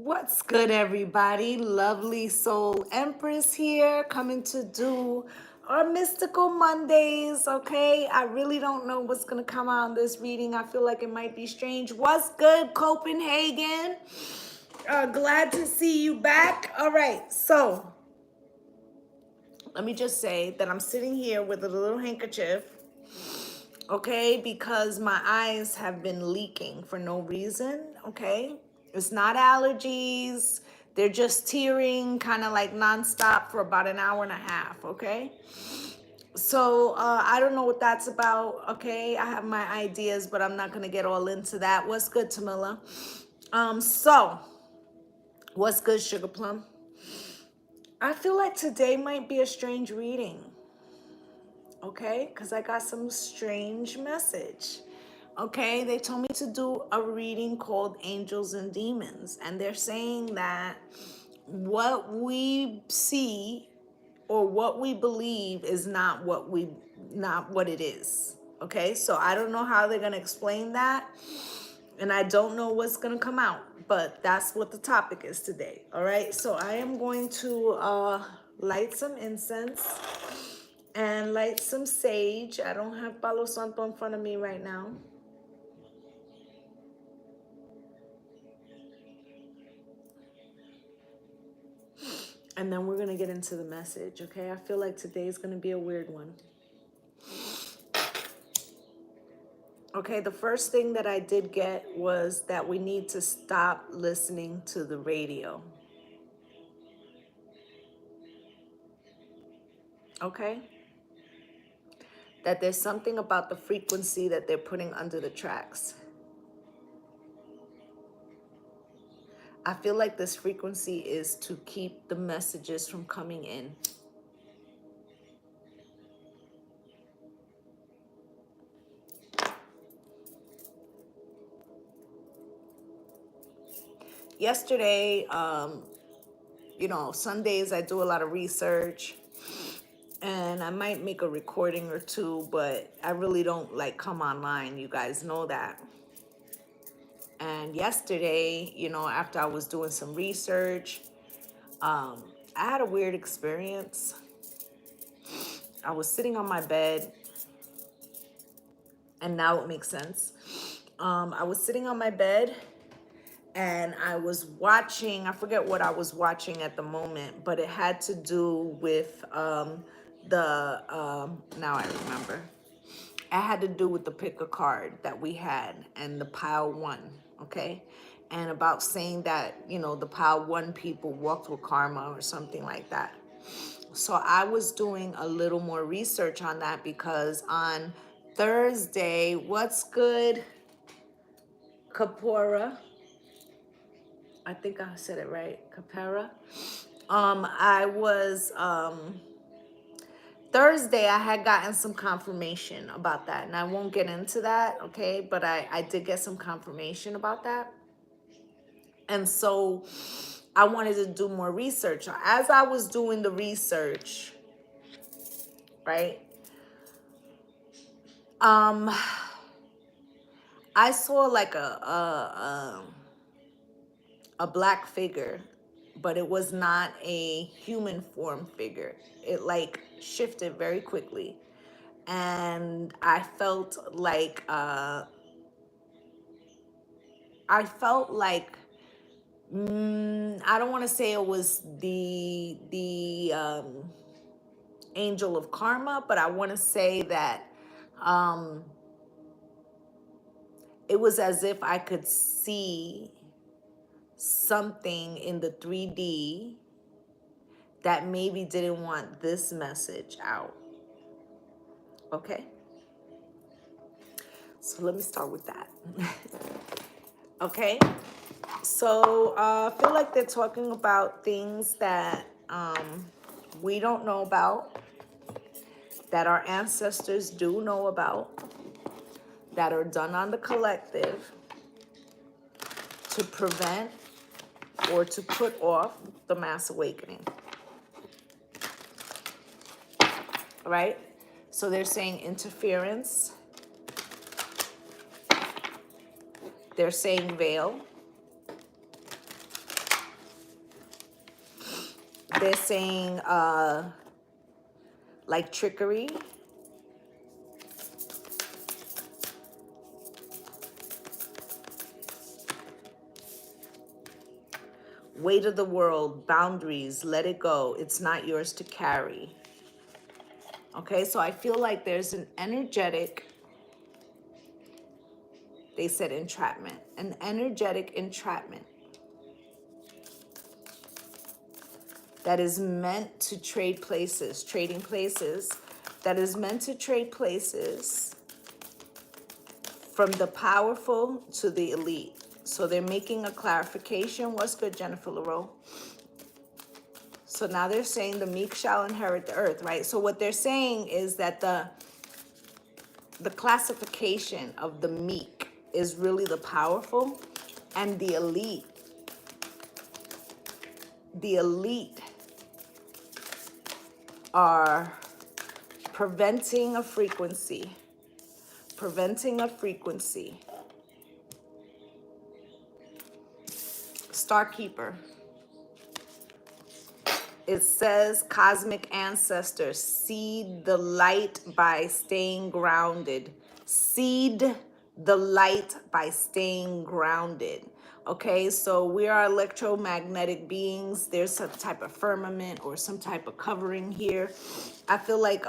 What's good, everybody? Lovely Soul Empress here, coming to do our Mystical Mondays, okay? I really don't know what's going to come out in this reading. I feel like it might be strange. What's good, Copenhagen? Glad to see you back. All right, so let me just say that I'm sitting here with a little handkerchief, okay? Because my eyes have been leaking for no reason, okay? It's not allergies. They're just tearing kind of like nonstop for about an hour and a half, okay? So I don't know what that's about, okay? I have my ideas, but I'm not going to get all into that. What's good, Tamila? So what's good, Sugar Plum? I feel like today might be a strange reading, okay? Because I got some strange message. Okay, they told me to do a reading called Angels and Demons, and they're saying that what we see or what we believe is not what it is. Okay, so I don't know how they're going to explain that, and I don't know what's going to come out, but that's what the topic is today. All right, so I am going to light some incense and light some sage. I don't have Palo Santo in front of me right now. And then we're going to get into the message, okay? I feel like today is going to be a weird one. Okay, the first thing that I did get was that we need to stop listening to the radio. Okay? That there's something about the frequency that they're putting under the tracks. I feel like this frequency is to keep the messages from coming in. Yesterday, Sundays I do a lot of research. And I might make a recording or two, but I really don't like come online. You guys know that. And yesterday, after I was doing some research, I had a weird experience. I was sitting on my bed, and now it makes sense. I was sitting on my bed, and I was watching, I forget what I was watching at the moment, but it had to do with now I remember. It had to do with the pick a card that we had and the pile one, okay? And about saying that, the pile one people walked with karma or something like that. So I was doing a little more research on that because on Thursday, what's good, Kapora? I think I said it right, Capera. Thursday, I had gotten some confirmation about that, and I won't get into that, okay? But I did get some confirmation about that. And so I wanted to do more research. As I was doing the research, right, I saw like a black figure, but it was not a human form figure. It like shifted very quickly. And I felt like I don't want to say it was the angel of karma, but I want to say that it was as if I could see something in the 3D that maybe didn't want this message out. Okay? So let me start with that. Okay? So I feel like they're talking about things that we don't know about, that our ancestors do know about, that are done on the collective to prevent or to put off the mass awakening. Right? So they're saying interference. They're saying veil. They're saying like trickery. Weight of the world, boundaries, let it go. It's not yours to carry. Okay, so I feel like there's an energetic, they said entrapment, an energetic entrapment that is meant to trade places, trading places, that is meant to trade places from the powerful to the elite. So they're making a clarification. What's good, Jennifer LaRoe? So now they're saying the meek shall inherit the earth, right? So what they're saying is that the classification of the meek is really the powerful, and the elite are preventing a frequency, Starkeeper. It says cosmic ancestors, seed the light by staying grounded. Seed the light by staying grounded. Okay, so we are electromagnetic beings. There's some type of firmament or some type of covering here. I feel like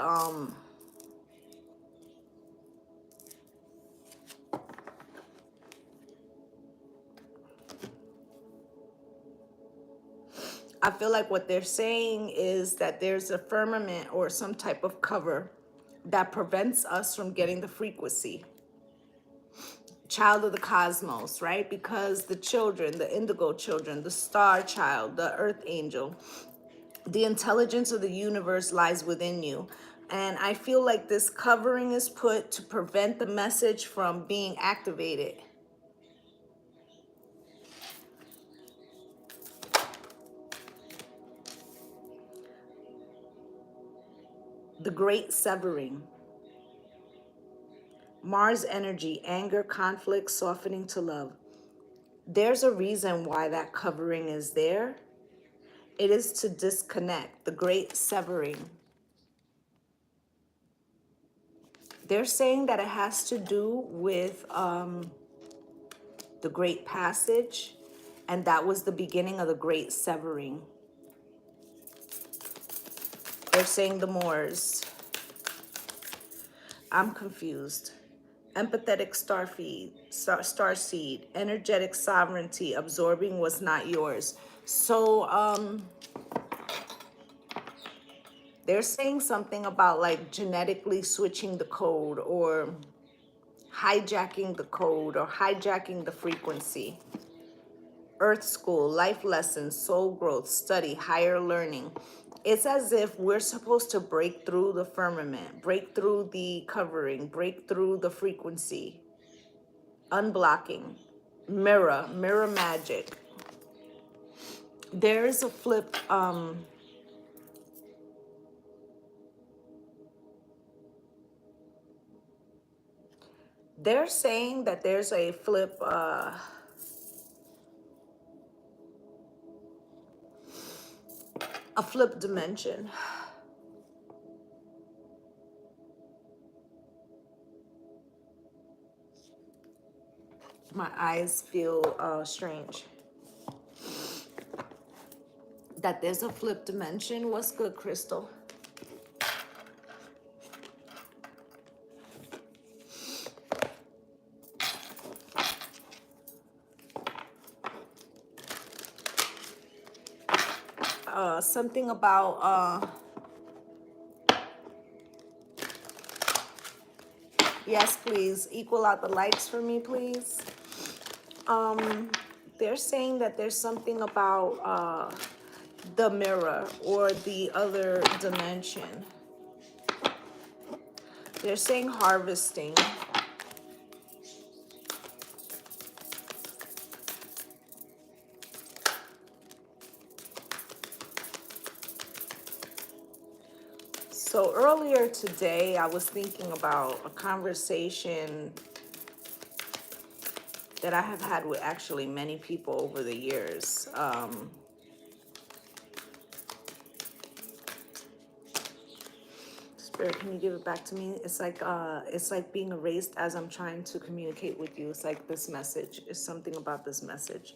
what they're saying is that there's a firmament or some type of cover that prevents us from getting the frequency. Child of the cosmos, right? Because the children, the indigo children, the star child, the earth angel, the intelligence of the universe lies within you. And I feel like this covering is put to prevent the message from being activated. The great severing. Mars energy, anger, conflict, softening to love. There's a reason why that covering is there. It is to disconnect, the great severing. They're saying that it has to do with the great passage, and that was the beginning of the great severing. They're saying the Moors. I'm confused. Empathetic star seed, energetic sovereignty, absorbing was not yours. So they're saying something about like genetically switching the code or hijacking the code or hijacking the frequency. Earth school, life lessons, soul growth, study, higher learning. It's as if we're supposed to break through the firmament, break through the covering, break through the frequency. Unblocking. Mirror magic. There is a flip, they're saying that there's a flip, dimension. My eyes feel strange. That there's a flip dimension. What's good, Crystal? Something about, yes, please, equal out the likes for me, please. They're saying that there's something about the mirror or the other dimension. They're saying harvesting. So earlier today, I was thinking about a conversation that I have had with actually many people over the years. Spirit, can you give it back to me? It's like being erased as I'm trying to communicate with you. It's like this message. It's something about this message.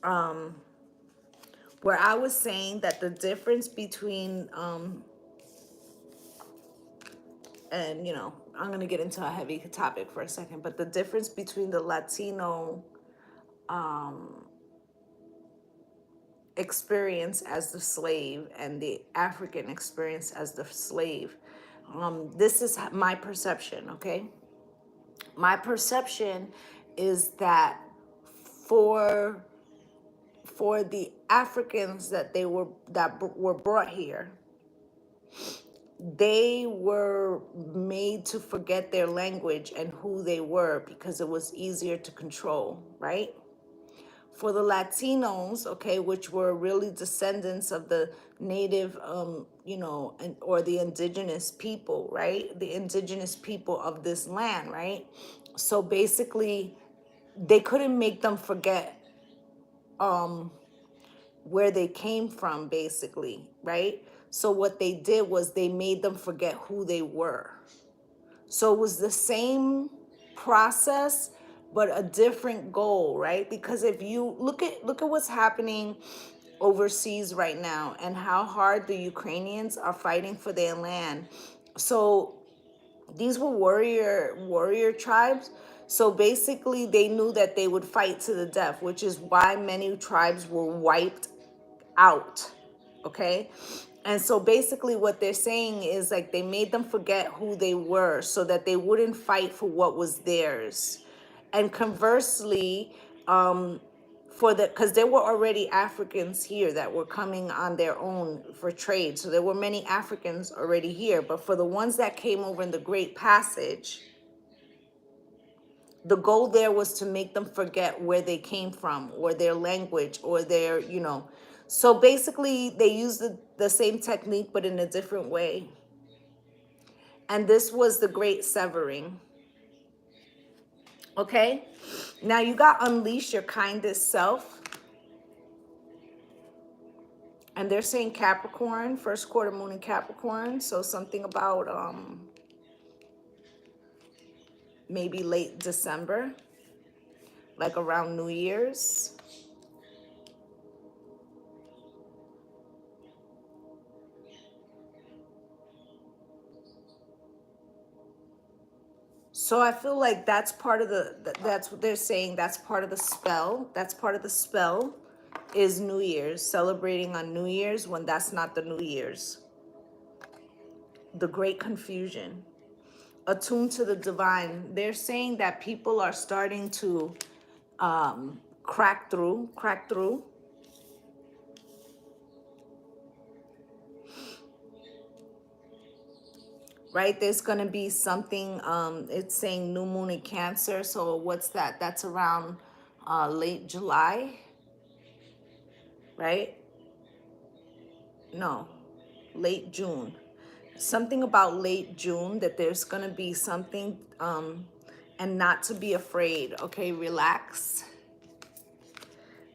Where I was saying that the difference between and I'm gonna get into a heavy topic for a second, but the difference between the Latino experience as the slave and the African experience as the slave. This is my perception, okay? My perception is that for the Africans that were brought here, they were made to forget their language and who they were because it was easier to control, right? For the Latinos, okay, which were really descendants of the native, or the indigenous people, right? The indigenous people of this land, right? So basically, they couldn't make them forget where they came from, basically, right? So what they did was they made them forget who they were. So it was the same process, but a different goal, right? Because if you look at what's happening overseas right now and how hard the Ukrainians are fighting for their land. So these were warrior tribes. So basically they knew that they would fight to the death, which is why many tribes were wiped out. Okay. And so basically what they're saying is like they made them forget who they were so that they wouldn't fight for what was theirs. And conversely, because there were already Africans here that were coming on their own for trade. So there were many Africans already here. But for the ones that came over in the Great Passage, the goal there was to make them forget where they came from or their language or their, So basically, they used the same technique, but in a different way. And this was the great severing. Okay? Now you got unleash your kindest self. And they're saying Capricorn, first quarter moon in Capricorn. So something about maybe late December, like around New Year's. So I feel like that's part of that's what they're saying. That's part of the spell. That's part of the spell is New Year's, celebrating on New Year's when that's not the New Year's. The great confusion. Attuned to the divine. They're saying that people are starting to crack through. Right, there's going to be something, it's saying new moon in Cancer. So what's that? That's around late July, right? No, late June. Something about late June, that there's going to be something, and not to be afraid, okay? Relax,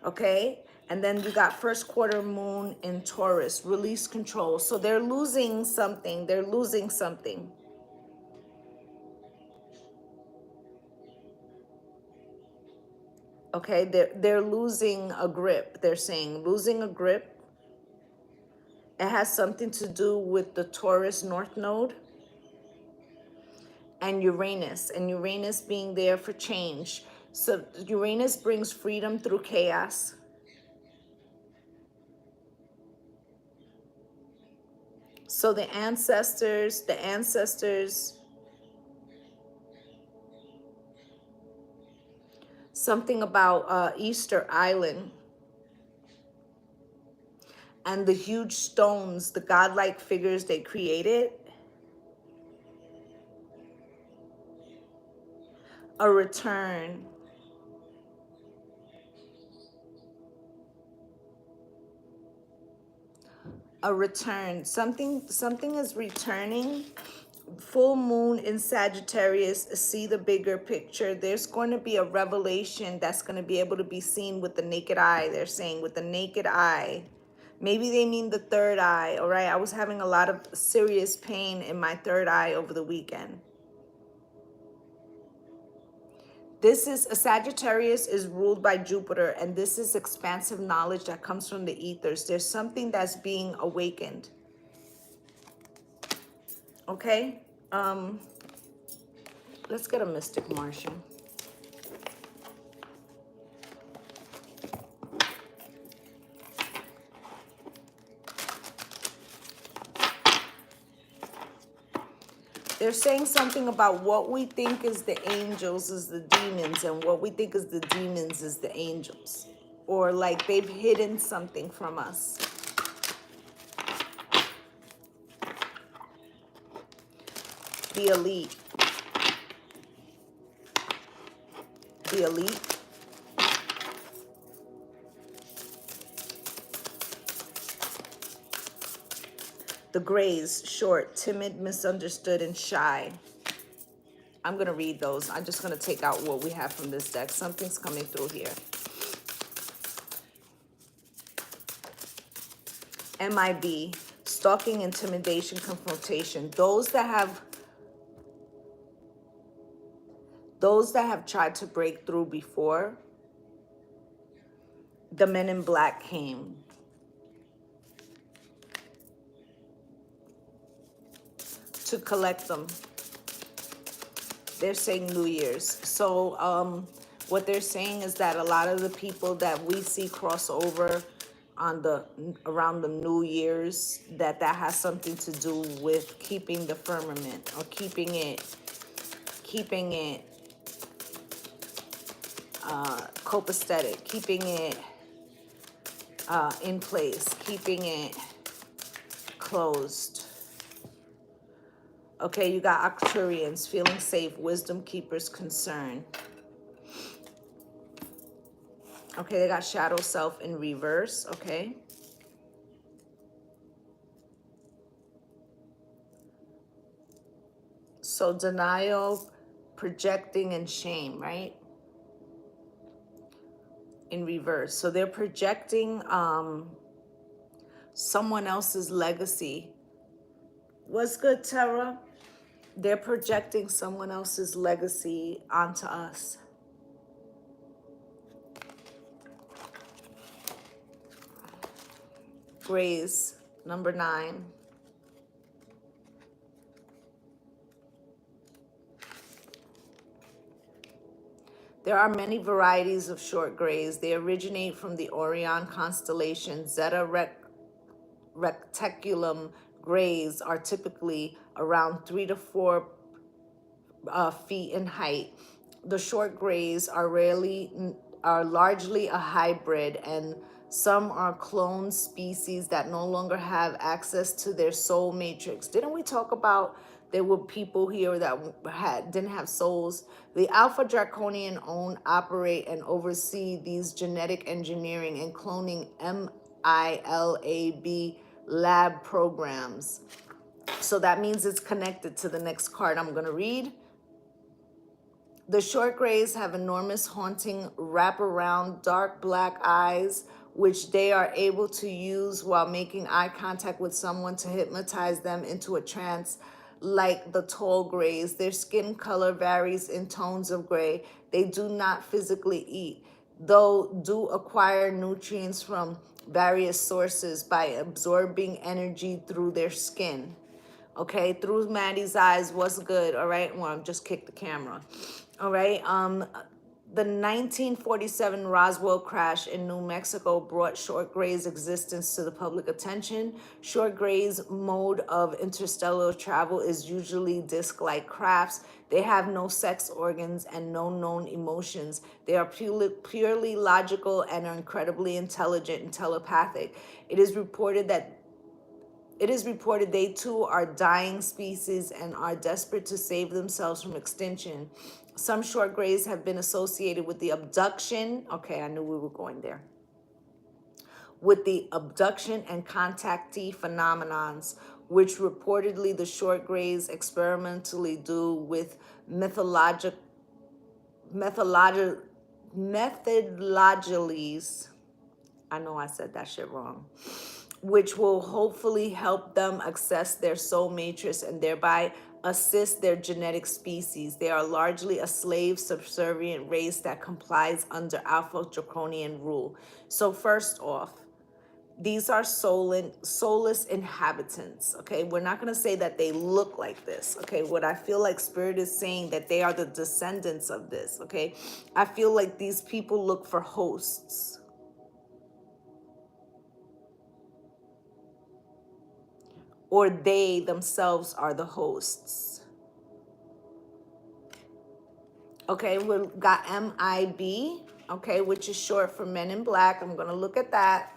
okay? And then you got first quarter moon in Taurus, release control. So they're losing something. They're losing something. Okay, they're losing a grip. They're saying losing a grip. It has something to do with the Taurus North Node and Uranus being there for change. So Uranus brings freedom through chaos. So the ancestors, something about Easter Island and the huge stones, the godlike figures they created. A return. A return. Something is returning. Full moon in Sagittarius, see the bigger picture. There's going to be a revelation that's going to be able to be seen with the naked eye. They're saying with the naked eye, Maybe they mean the third eye, all right? I was having a lot of serious pain in my third eye over the weekend. This is a Sagittarius is ruled by Jupiter, and this is expansive knowledge that comes from the ethers. There's something that's being awakened. Okay? Let's get a Mystic Martian. They're saying something about what we think is the angels is the demons, and what we think is the demons is the angels. Or like they've hidden something from us. The elite. The elite. The grays, short, timid, misunderstood, and shy. I'm going to read those. I'm just going to take out what we have from this deck. Something's coming through here. MIB, stalking, intimidation, confrontation. Those that have tried to break through before, the men in black came. To collect them. They're saying New Year's. So what they're saying is that a lot of the people that we see cross over on around the New Year's, that has something to do with keeping the firmament, or keeping it copacetic, keeping it in place, keeping it closed. Okay, you got Arcturians, feeling safe, wisdom keepers, concern. Okay, they got shadow self in reverse, okay. So denial, projecting, and shame, right? In reverse. So they're projecting someone else's legacy. What's good, Tara? They're projecting someone else's legacy onto us. Grays, number 9. There are many varieties of short grays. They originate from the Orion constellation. Zeta Reticulum grays are typically around 3 to 4 feet in height. The short grays are largely a hybrid, and some are clone species that no longer have access to their soul matrix. Didn't we talk about there were people here that didn't have souls? The Alpha Draconian operate and oversee these genetic engineering and cloning MILAB lab programs. So that means it's connected to the next card I'm going to read. The short grays have enormous haunting wraparound dark black eyes, which they are able to use while making eye contact with someone to hypnotize them into a trance. Like the tall grays, their skin color varies in tones of gray. They do not physically eat, though do acquire nutrients from various sources by absorbing energy through their skin. Okay, through Maddie's eyes, what's good? All right, well, just kick the camera. All right, the 1947 Roswell crash in New Mexico brought short gray's existence to the public attention. Short gray's mode of interstellar travel is usually disc-like crafts. They have no sex organs and no known emotions. They are purely logical and are incredibly intelligent and telepathic. It is reported they too are dying species and are desperate to save themselves from extinction. Some short grays have been associated with the abduction. Okay, I knew we were going there. With the abduction and contactee phenomenons, which reportedly the short grays experimentally do with methodologies. I know I said that shit wrong. which will hopefully help them access their soul matrix and thereby assist their genetic species. They are largely a slave subservient race that complies under Alpha Draconian rule. So first off, these are soulless inhabitants, okay? We're not going to say that they look like this, okay? What I feel like Spirit is saying that they are the descendants of this, okay? I feel like these people look for hosts. Or they themselves are the hosts. Okay, we've got MIB, okay, which is short for Men in Black. I'm going to look at that.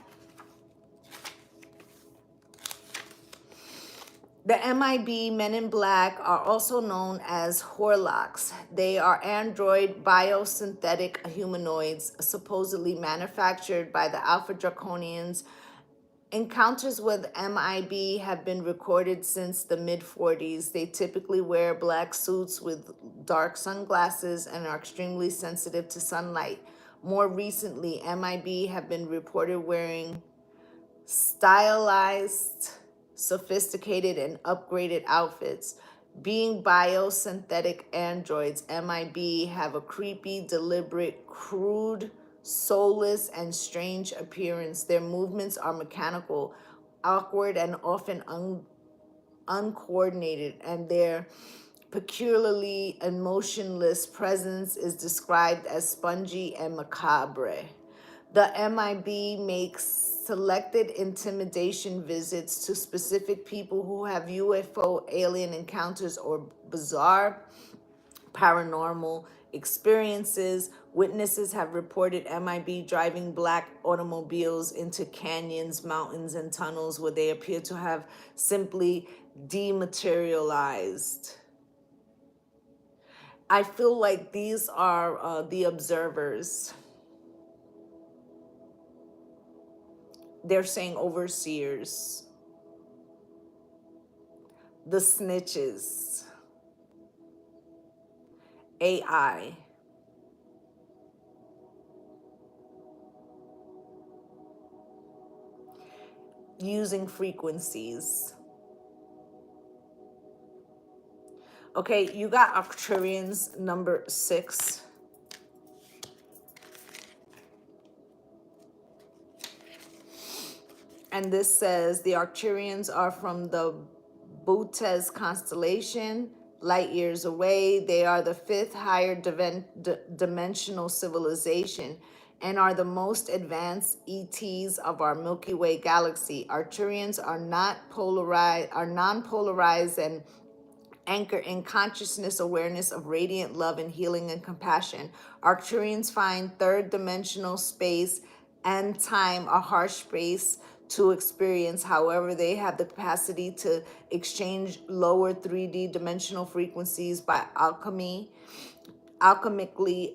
The MIB, Men in Black, are also known as Horlocks. They are android biosynthetic humanoids supposedly manufactured by the Alpha Draconians. Encounters with MIB have been recorded since the mid-40s. They typically wear black suits with dark sunglasses and are extremely sensitive to sunlight. More recently, MIB have been reported wearing stylized, sophisticated, and upgraded outfits. Being biosynthetic androids, MIB have a creepy, deliberate, crude, soulless, and strange appearance. Their movements are mechanical, awkward, and often uncoordinated, and their peculiarly emotionless presence is described as spongy and macabre. The MIB makes selected intimidation visits to specific people who have UFO alien encounters or bizarre paranormal experiences. Witnesses have reported MIB driving black automobiles into canyons, mountains, and tunnels where they appear to have simply dematerialized. I feel like these are the observers. They're saying overseers, the snitches, AI. Using frequencies. Okay, you got Arcturians number 6. And this says the Arcturians are from the Bootes constellation, light years away. They are the 5th higher dimensional civilization and are the most advanced ETs of our Milky Way galaxy. Arcturians are not polarized, are non-polarized and anchor in consciousness awareness of radiant love and healing and compassion. Arcturians find third dimensional space and time a harsh space to experience. However, they have the capacity to exchange lower 3D dimensional frequencies by alchemically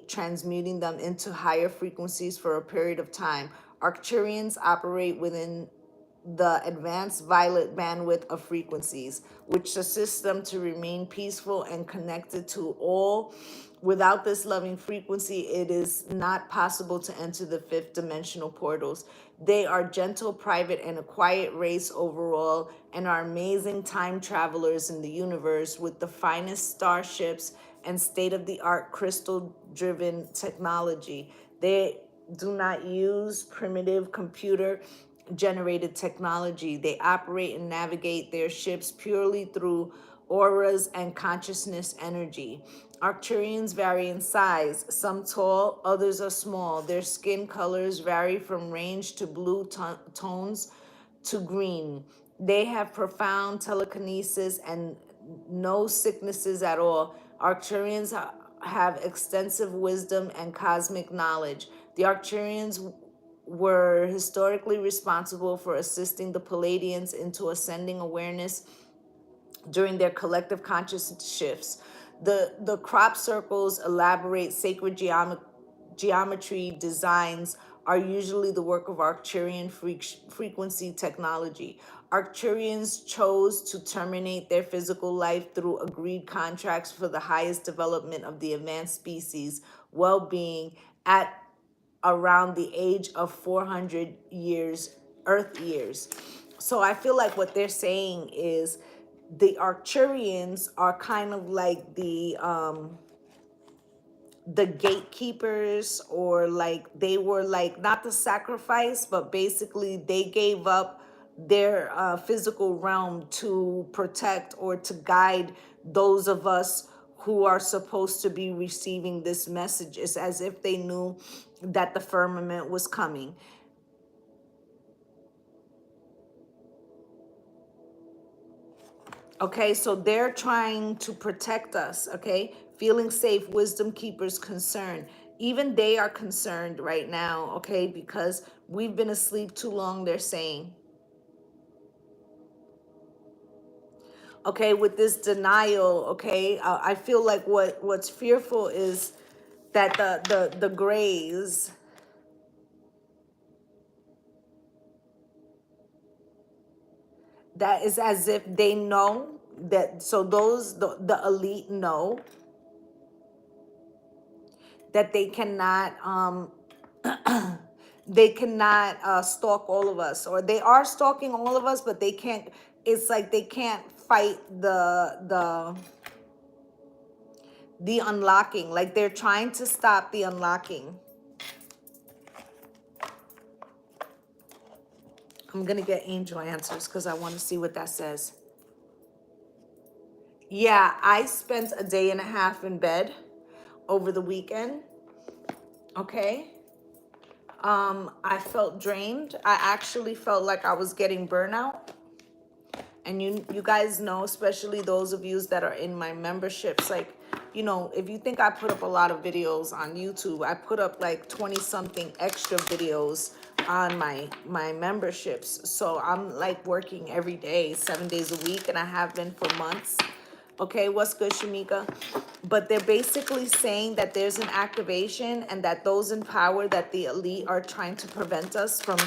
transmuting them into higher frequencies for a period of time. Arcturians operate within the advanced violet bandwidth of frequencies, which assists them to remain peaceful and connected to all. Without this loving frequency, it is not possible to enter the 5th dimensional portals. They are gentle, private, and a quiet race overall, and are amazing time travelers in the universe with the finest starships and state-of-the-art crystal-driven technology. They do not use primitive computer generated technology. They operate and navigate their ships purely through auras and consciousness energy. Arcturians vary in size, some tall, others are small. Their skin colors vary from range to blue tones to green. They have profound telekinesis and no sicknesses at all. Arcturians have extensive wisdom and cosmic knowledge. The Arcturians were historically responsible for assisting the Palladians into ascending awareness during their collective conscious shifts. The crop circles elaborate sacred geometry designs are usually the work of Arcturian frequency technology. Arcturians chose to terminate their physical life through agreed contracts for the highest development of the advanced species well-being at around the age of 400 years Earth years. So I feel like what they're saying is the Arcturians are kind of like the gatekeepers, or like they were like not the sacrifice, but basically they gave up their physical realm to protect or to guide those of us who are supposed to be receiving this message. It's as if they knew that the firmament was coming. Okay, so they're trying to protect us, okay? Feeling safe, wisdom keepers concerned. Even they are concerned right now, okay? Because we've been asleep too long, they're saying. Okay, with this denial, okay? I feel like what's fearful is that the grays, that is as if they know that, so those, the elite know that they cannot stalk all of us, or they are stalking all of us, but they can't, it's like they can't fight the unlocking. Like they're trying to stop the unlocking. I'm gonna get angel answers because I want to see what that says. Yeah, I spent a day and a half in bed over the weekend. Okay. I felt drained. I actually felt like I was getting burnout. And you guys know, especially those of you that are in my memberships, like, you know, if you think I put up a lot of videos on YouTube, I put up like 20 something extra videos on my memberships. So I'm like working every day, 7 days a week, and I have been for months. Okay, what's good, Shamika? But they're basically saying that there's an activation, and that those in power, that the elite are trying to prevent us from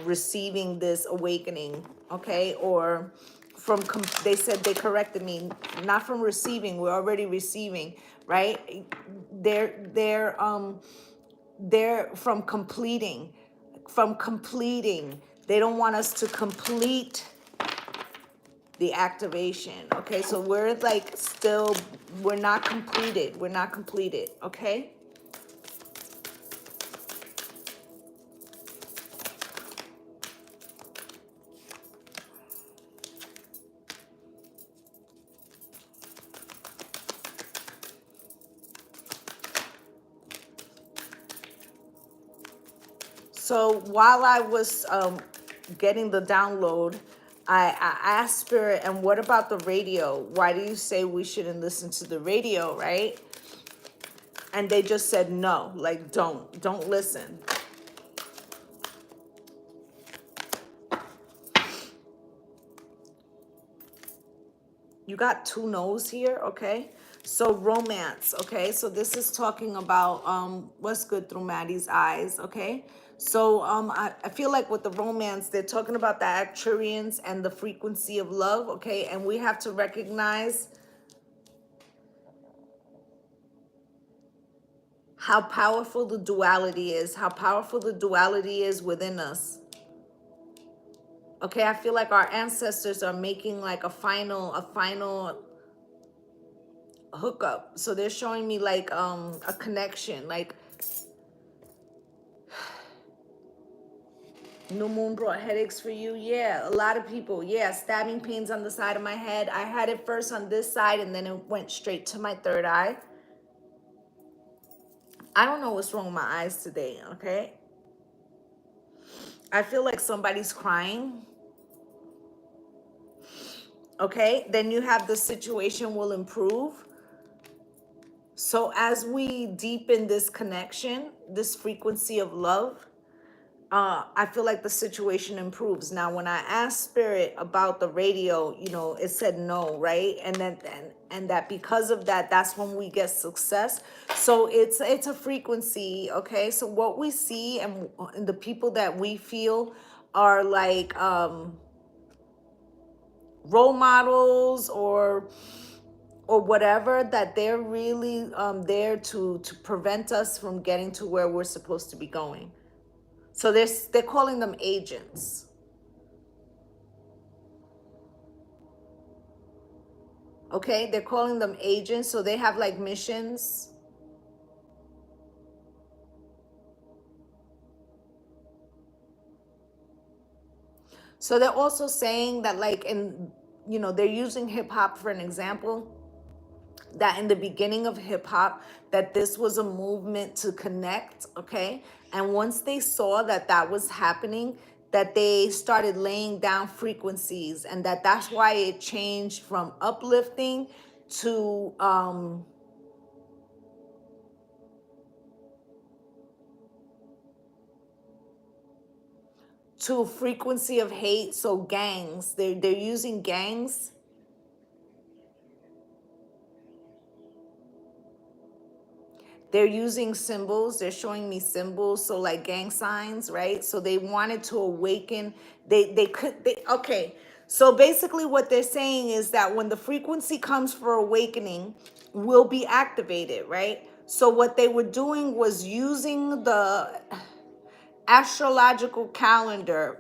receiving this awakening, okay? Or from, they said, they corrected me, not from receiving, we're already receiving, right? They're from completing. They don't want us to complete the activation, okay? So we're like still, we're not completed, okay? So while I was getting the download, I asked Spirit, and what about the radio? Why do you say we shouldn't listen to the radio, right? And they just said no, like don't listen. You got two no's here, okay? So romance, okay? So this is talking about what's good through Maddie's eyes, okay? So I feel like with the romance, they're talking about the Arcturians and the frequency of love, okay? And we have to recognize how powerful the duality is, how powerful the duality is within us. Okay, I feel like our ancestors are making like a final hookup. So they're showing me like a connection, like new moon brought headaches for you. Yeah, a lot of people. Yeah, stabbing pains on the side of my head. I had it first on this side, and then it went straight to my third eye. I don't know what's wrong with my eyes today, okay? I feel like somebody's crying. Okay, then you have the situation will improve. So as we deepen this connection, this frequency of love, I feel like the situation improves. Now, when I asked Spirit about the radio, you know, it said no, right? And then and that because of that, that's when we get success. So it's a frequency, okay? So what we see and the people that we feel are like role models or whatever, that they're really there to prevent us from getting to where we're supposed to be going. So they're calling them agents. Okay, they're calling them agents, so they have like missions. So they're also saying that, like, in, you know, they're using hip hop for an example, that in the beginning of hip hop, that this was a movement to connect, okay? And once they saw that that was happening, that they started laying down frequencies, and that's why it changed from uplifting to frequency of hate. So gangs, they're using gangs. They're using symbols. They're showing me symbols. So like gang signs, right? So they wanted to awaken. Okay. So basically what they're saying is that when the frequency comes for awakening, will be activated, right? So what they were doing was using the astrological calendar,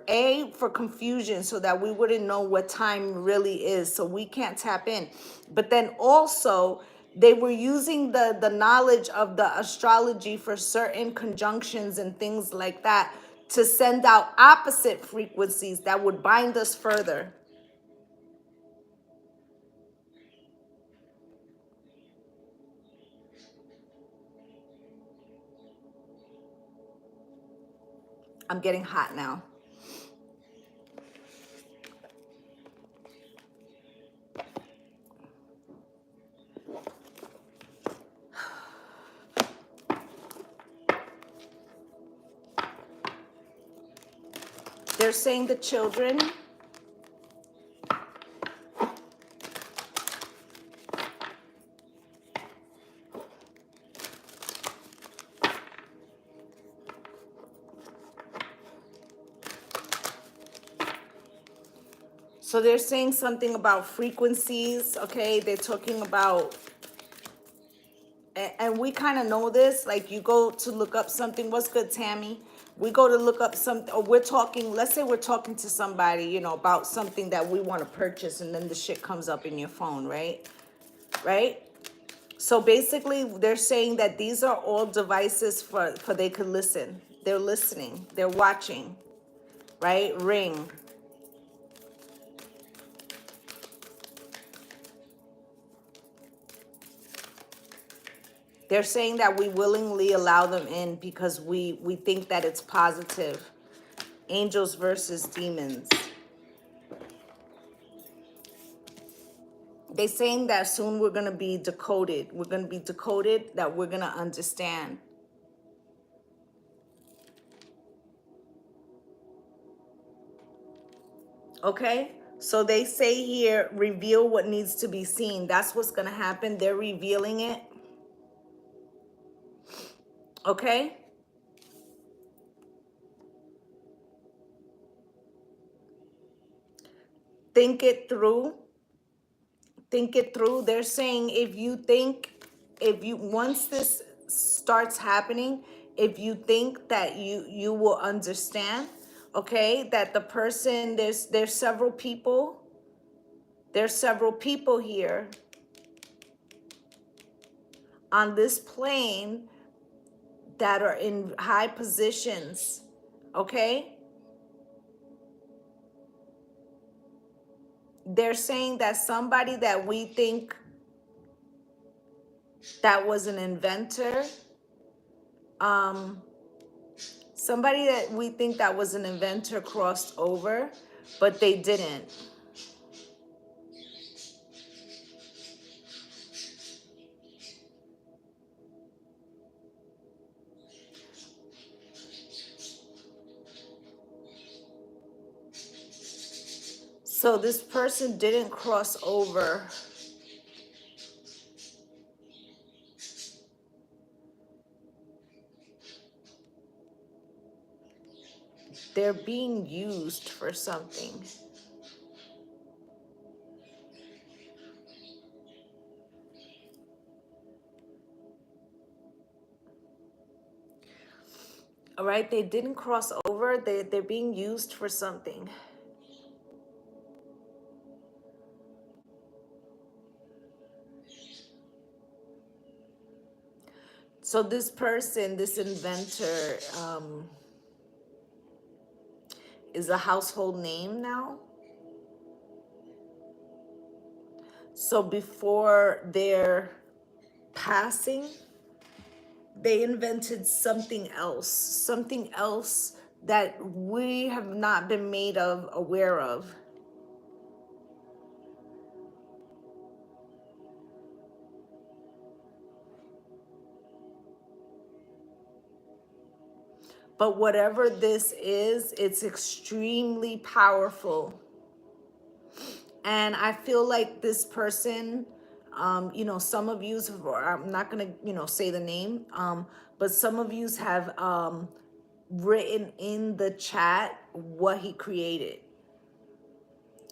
for confusion, so that we wouldn't know what time really is, so we can't tap in. But then also they were using the knowledge of the astrology for certain conjunctions and things like that, to send out opposite frequencies that would bind us further. I'm getting hot now. They're saying the children. So they're saying something about frequencies, okay? They're talking about, and we kind of know this, like you go to look up something. What's good, Tammy? We go to look up something, or we're talking, let's say we're talking to somebody, you know, about something that we want to purchase, and then the shit comes up in your phone, right? Right? So basically, they're saying that these are all devices for they could listen. They're listening. They're watching, right? Ring. They're saying that we willingly allow them in because we think that it's positive. Angels versus demons. They're saying that soon we're going to be decoded. We're going to be decoded, that we're going to understand. Okay? So they say here, reveal what needs to be seen. That's what's going to happen. They're revealing it. Okay? Think it through. Think it through. They're saying once this starts happening, if you think that you will understand, okay, that the person, there's several people. There's several people here on this plane that are in high positions, okay? They're saying that somebody that we think that was an inventor, somebody that we think that was an inventor crossed over, but they didn't. So this person didn't cross over. They're being used for something. All right, they didn't cross over. They're being used for something. So this person, this inventor, is a household name now. So before their passing, they invented something else that we have not been made of aware of. But whatever this is, it's extremely powerful. And I feel like this person, you know, some of you, I'm not gonna, you know, say the name, but some of you have written in the chat what he created.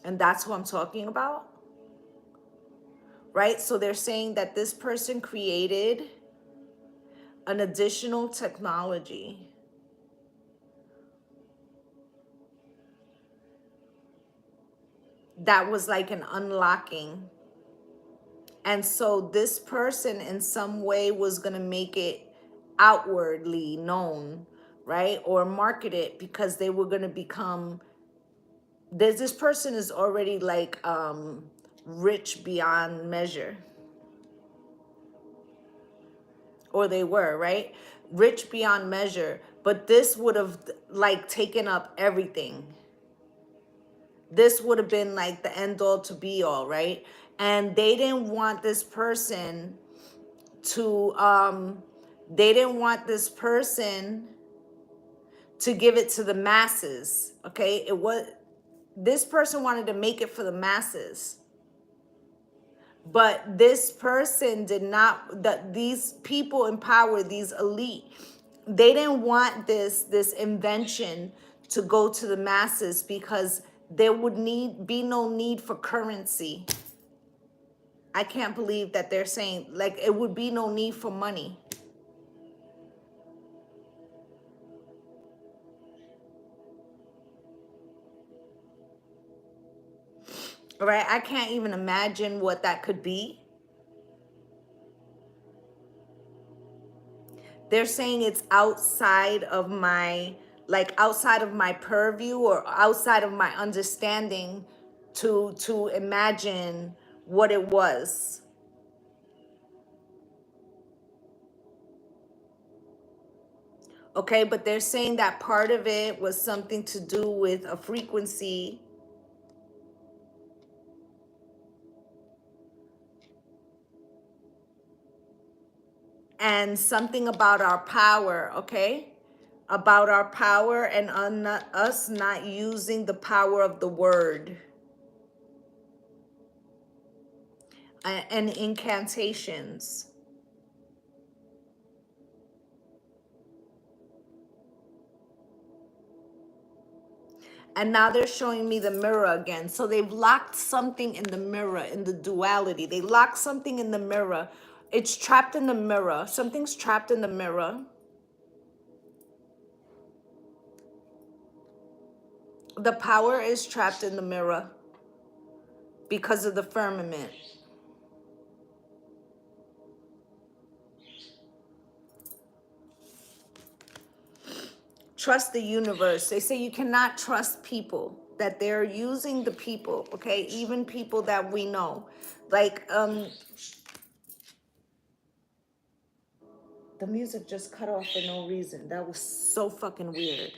And that's who I'm talking about, right? So they're saying that this person created an additional technology that was like an unlocking. And so this person in some way was going to make it outwardly known, right? Or market it, because they were going to become, this person is already like rich beyond measure. Or they were, right? Rich beyond measure. But this would have like taken up everything. This would have been like the end all to be all, right? And they didn't want this person to they didn't want this person to give it to the masses. Okay, it was, this person wanted to make it for the masses, but this person did not, that these people in power, these elite, they didn't want this invention to go to the masses, because there would be no need for currency. I can't believe that they're saying like it would be no need for money. All right, I can't even imagine what that could be. They're saying it's outside of my, like outside of my purview or outside of my understanding to imagine what it was. Okay, but they're saying that part of it was something to do with a frequency and something about our power, okay? About our power and us not using the power of the word and incantations. And now they're showing me the mirror again. So they've locked something in the mirror, in the duality. They locked something in the mirror. It's trapped in the mirror. Something's trapped in the mirror. The power is trapped in the mirror because of the firmament. Trust the universe. They say you cannot trust people, that they're using the people, okay? Even people that we know. Like, the music just cut off for no reason. That was so fucking weird.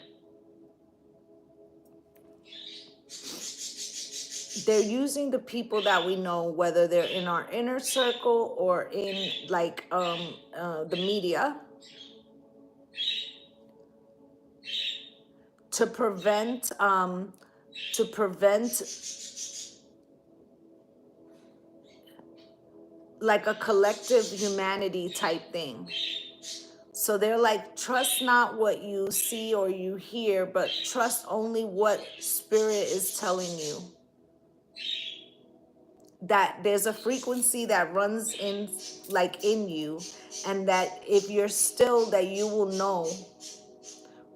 They're using the people that we know, whether they're in our inner circle or in like the media, to prevent like a collective humanity type thing. So they're like, trust not what you see or you hear, but trust only what spirit is telling you. That there's a frequency that runs in, like in you, and that if you're still, that you will know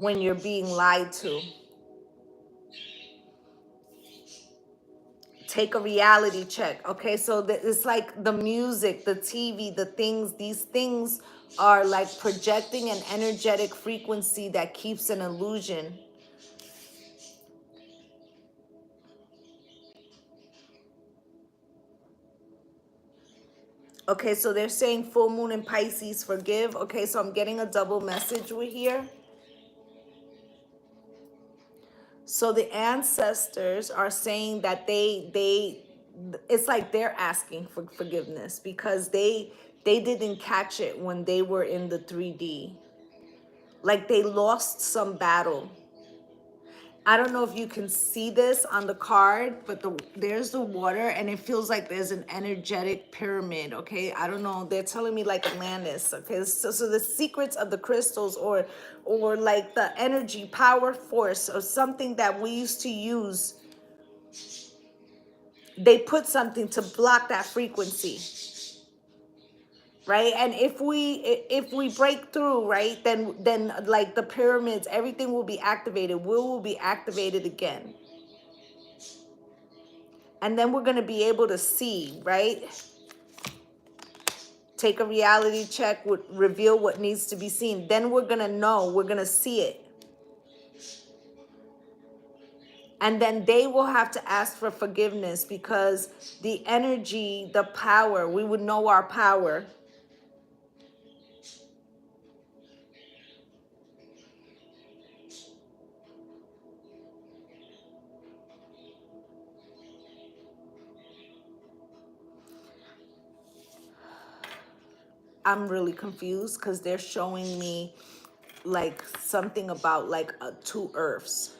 when you're being lied to. Take a reality check. Okay, so it's like the music, the TV, the things, these things are like projecting an energetic frequency that keeps an illusion. Okay, so they're saying full moon in Pisces, forgive. Okay, so I'm getting a double message with here. So the ancestors are saying that it's like they're asking for forgiveness because they didn't catch it when they were in the 3D. Like they lost some battle. I don't know if you can see this on the card, but there's the water and it feels like there's an energetic pyramid, okay? I don't know. They're telling me like Atlantis, okay? So the secrets of the crystals or like the energy, power, force, or something that we used to use, they put something to block that frequency. Right, and if we break through, right, then like the pyramids, everything will be activated. We will be activated again, and then we're going to be able to see, right? Take a reality check, would reveal what needs to be seen. Then we're going to know, we're going to see it, and then they will have to ask for forgiveness because the energy, the power, we would know our power. I'm really confused because they're showing me like something about like two earths.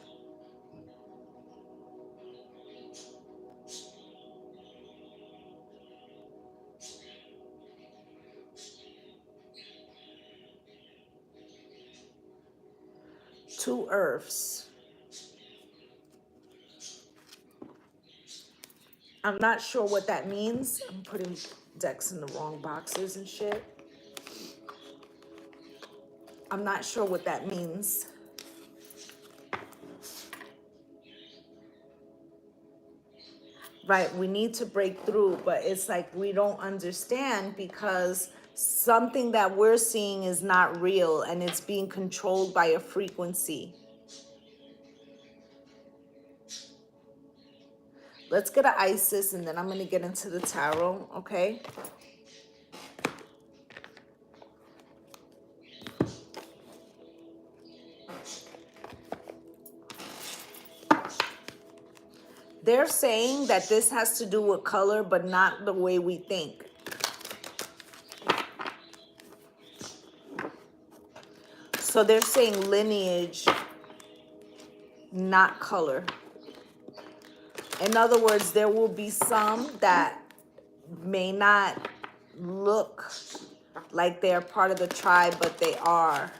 Two earths. I'm not sure what that means. I'm putting decks in the wrong boxes and shit. I'm not sure what that means. Right, we need to break through, but it's like we don't understand because something that we're seeing is not real and it's being controlled by a frequency. Let's get an Isis and then I'm going to get into the tarot, okay? They're saying that this has to do with color, but not the way we think. So they're saying lineage, not color. In other words, there will be some that may not look like they're part of the tribe, but they are.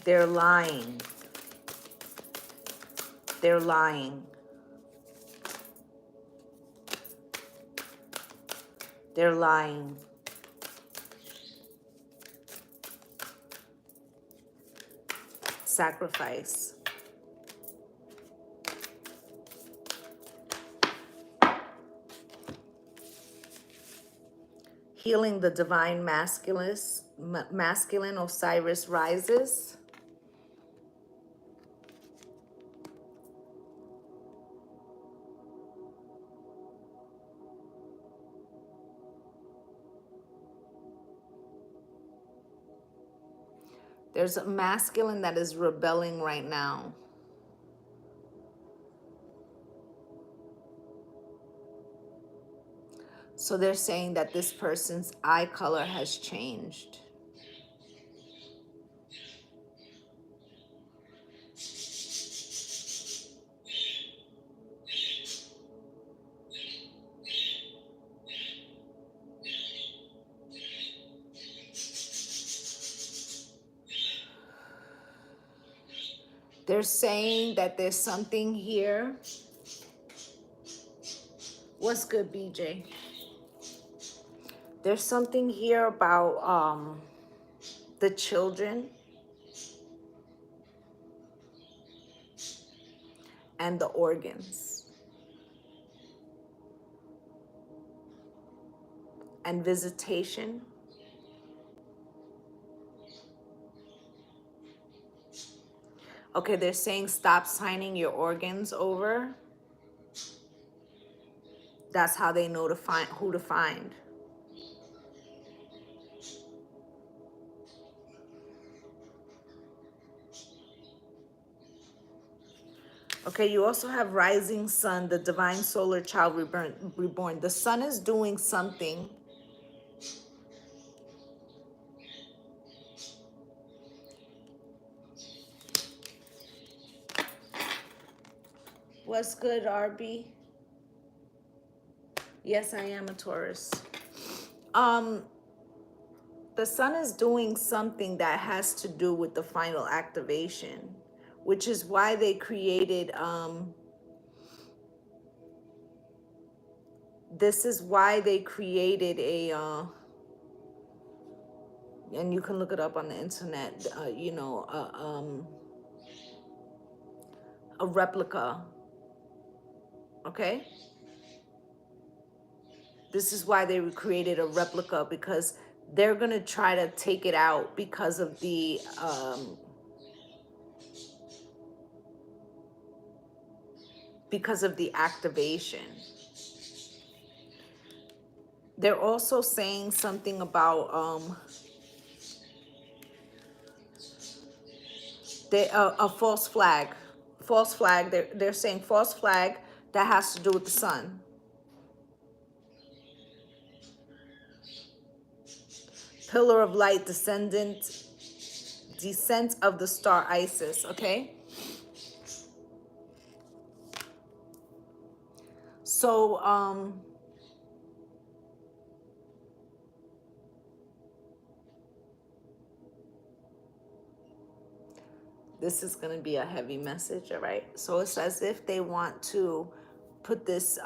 They're lying. They're lying. They're lying. Sacrifice. Healing the divine masculine, Osiris rises. There's a masculine that is rebelling right now. So they're saying that this person's eye color has changed. They're saying that there's something here. What's good, BJ? There's something here about the children and the organs and visitation. Okay, they're saying stop signing your organs over. That's how they know to find who to find. Okay, you also have rising sun, the divine solar child reborn. The sun is doing something. What's good, RB? Yes, I am a Taurus. The sun is doing something that has to do with the final activation, which is why they created, this is why they created and you can look it up on the internet, a replica, okay? This is why they created a replica, because they're gonna try to take it out because of the activation. They're also saying something about a false flag. False flag. They're saying false flag that has to do with the sun. Pillar of light, descent of the star Isis. Okay. So this is going to be a heavy message, all right? So it's as if they want to put this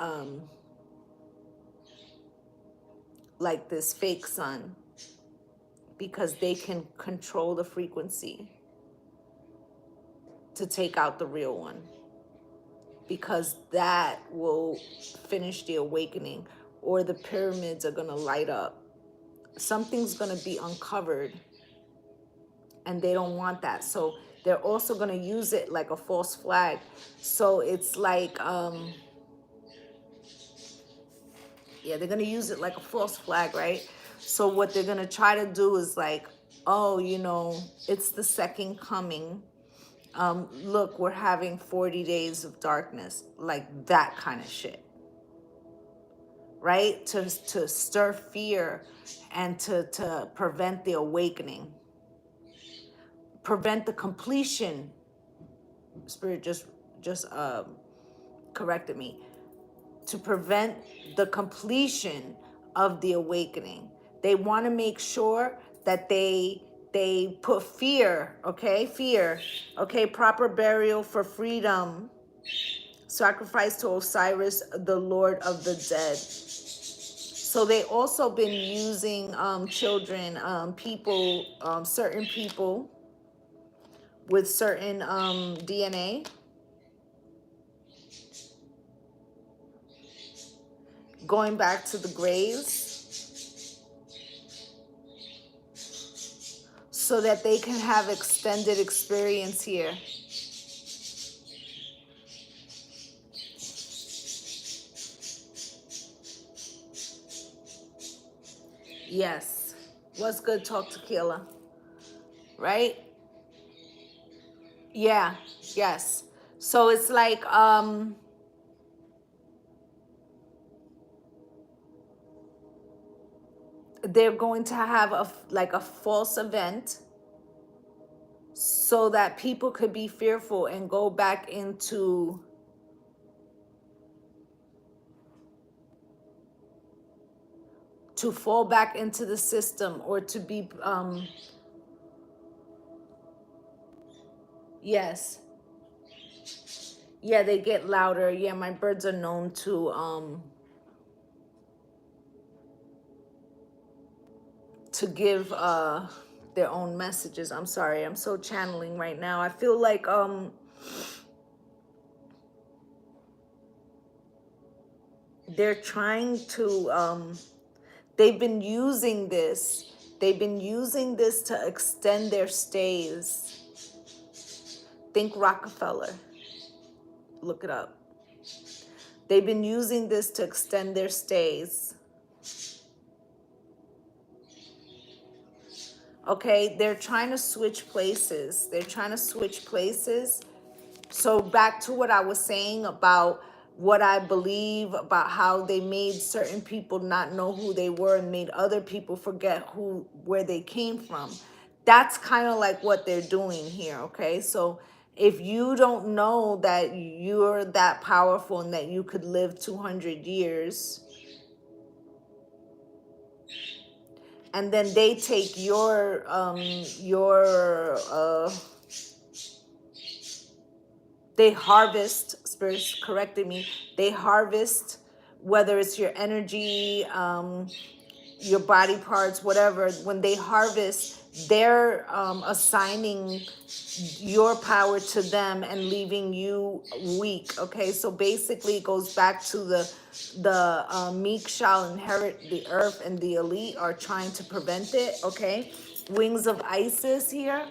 like this fake sun, because they can control the frequency to take out the real one, because that will finish the awakening, or the pyramids are going to light up. Something's going to be uncovered, and they don't want that. So they're also going to use it like a false flag. So it's like yeah, they're going to use it like a false flag, right? So what they're going to try to do is like, oh, it's the second coming. Look, we're having 40 days of darkness, like that kind of shit, right? To stir fear and to prevent the awakening, prevent the completion. Spirit just corrected me. To prevent the completion of the awakening. They want to make sure that they put fear, okay? Fear, okay? Proper burial for freedom. Sacrifice to Osiris, the Lord of the dead. So they also been using children, people, certain people with certain DNA. Going back to the graves so that they can have extended experience here. Yes. What's good, talk tequila? Right? Yeah. Yes. So it's like they're going to have a false event so that people could be fearful and go back into to fall back into the system, or to be yes. Yeah, they get louder. Yeah, my birds are known to give their own messages. I'm sorry, I'm so channeling right now. I feel like they're trying to they've been using this. They've been using this to extend their stays. Think Rockefeller. Look it up. They've been using this to extend their stays. Okay, they're trying to switch places. They're trying to switch places. So back to what I was saying about what I believe about how they made certain people not know who they were and made other people forget where they came from. That's kind of like what they're doing here, okay? So if you don't know that you're that powerful and that you could live 200 years, and then they take they harvest, spirits corrected me, they harvest, whether it's your energy, your body parts, whatever. When they harvest, they're assigning your power to them and leaving you weak. Okay, so basically it goes back to the meek shall inherit the earth, and the elite are trying to prevent it. Okay, wings of Isis here,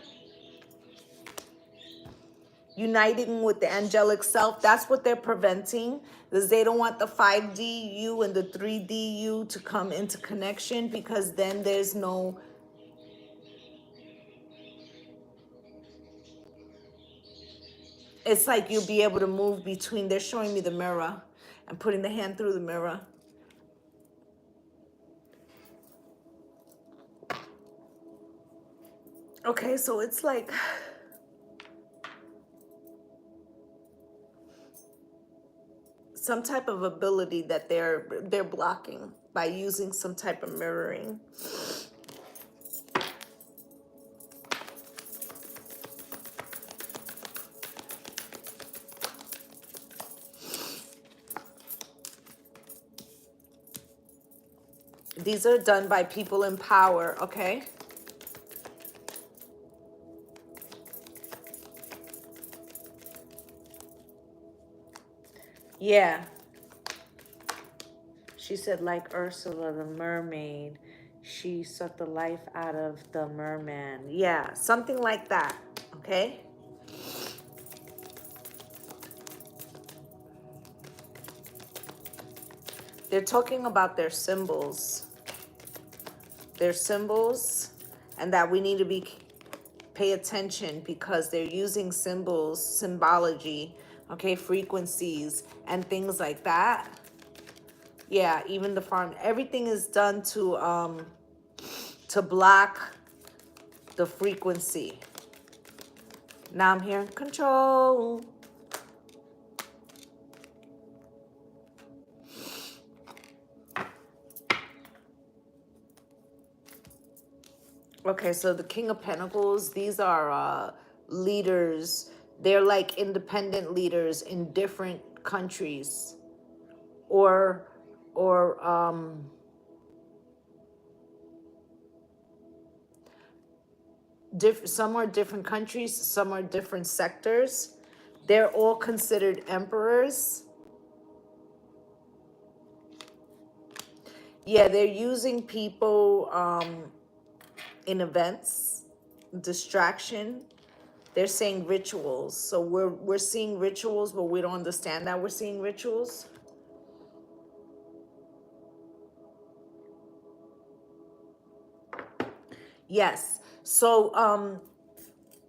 uniting with the angelic self. That's what they're preventing, because they don't want the 5D you and the 3D you to come into connection, because then there's no, it's like you'll be able to move between. They're showing me the mirror and putting the hand through the mirror. Okay, so it's like some type of ability that they're blocking by using some type of mirroring. These are done by people in power, okay? Yeah. She said, like Ursula the mermaid, she sucked the life out of the merman. Yeah, something like that, okay? They're talking about their symbols. Their symbols, and that we need to pay attention, because they're using symbols, symbology, okay, frequencies, and things like that. Yeah, even the farm, everything is done to block the frequency. Now I'm hearing control. Okay, so the King of Pentacles, these are leaders. They're like independent leaders in different countries, or some are different countries, some are different sectors. They're all considered emperors. Yeah, they're using people in events, distraction. They're saying rituals. So we're seeing rituals, but we don't understand that we're seeing rituals. Yes. So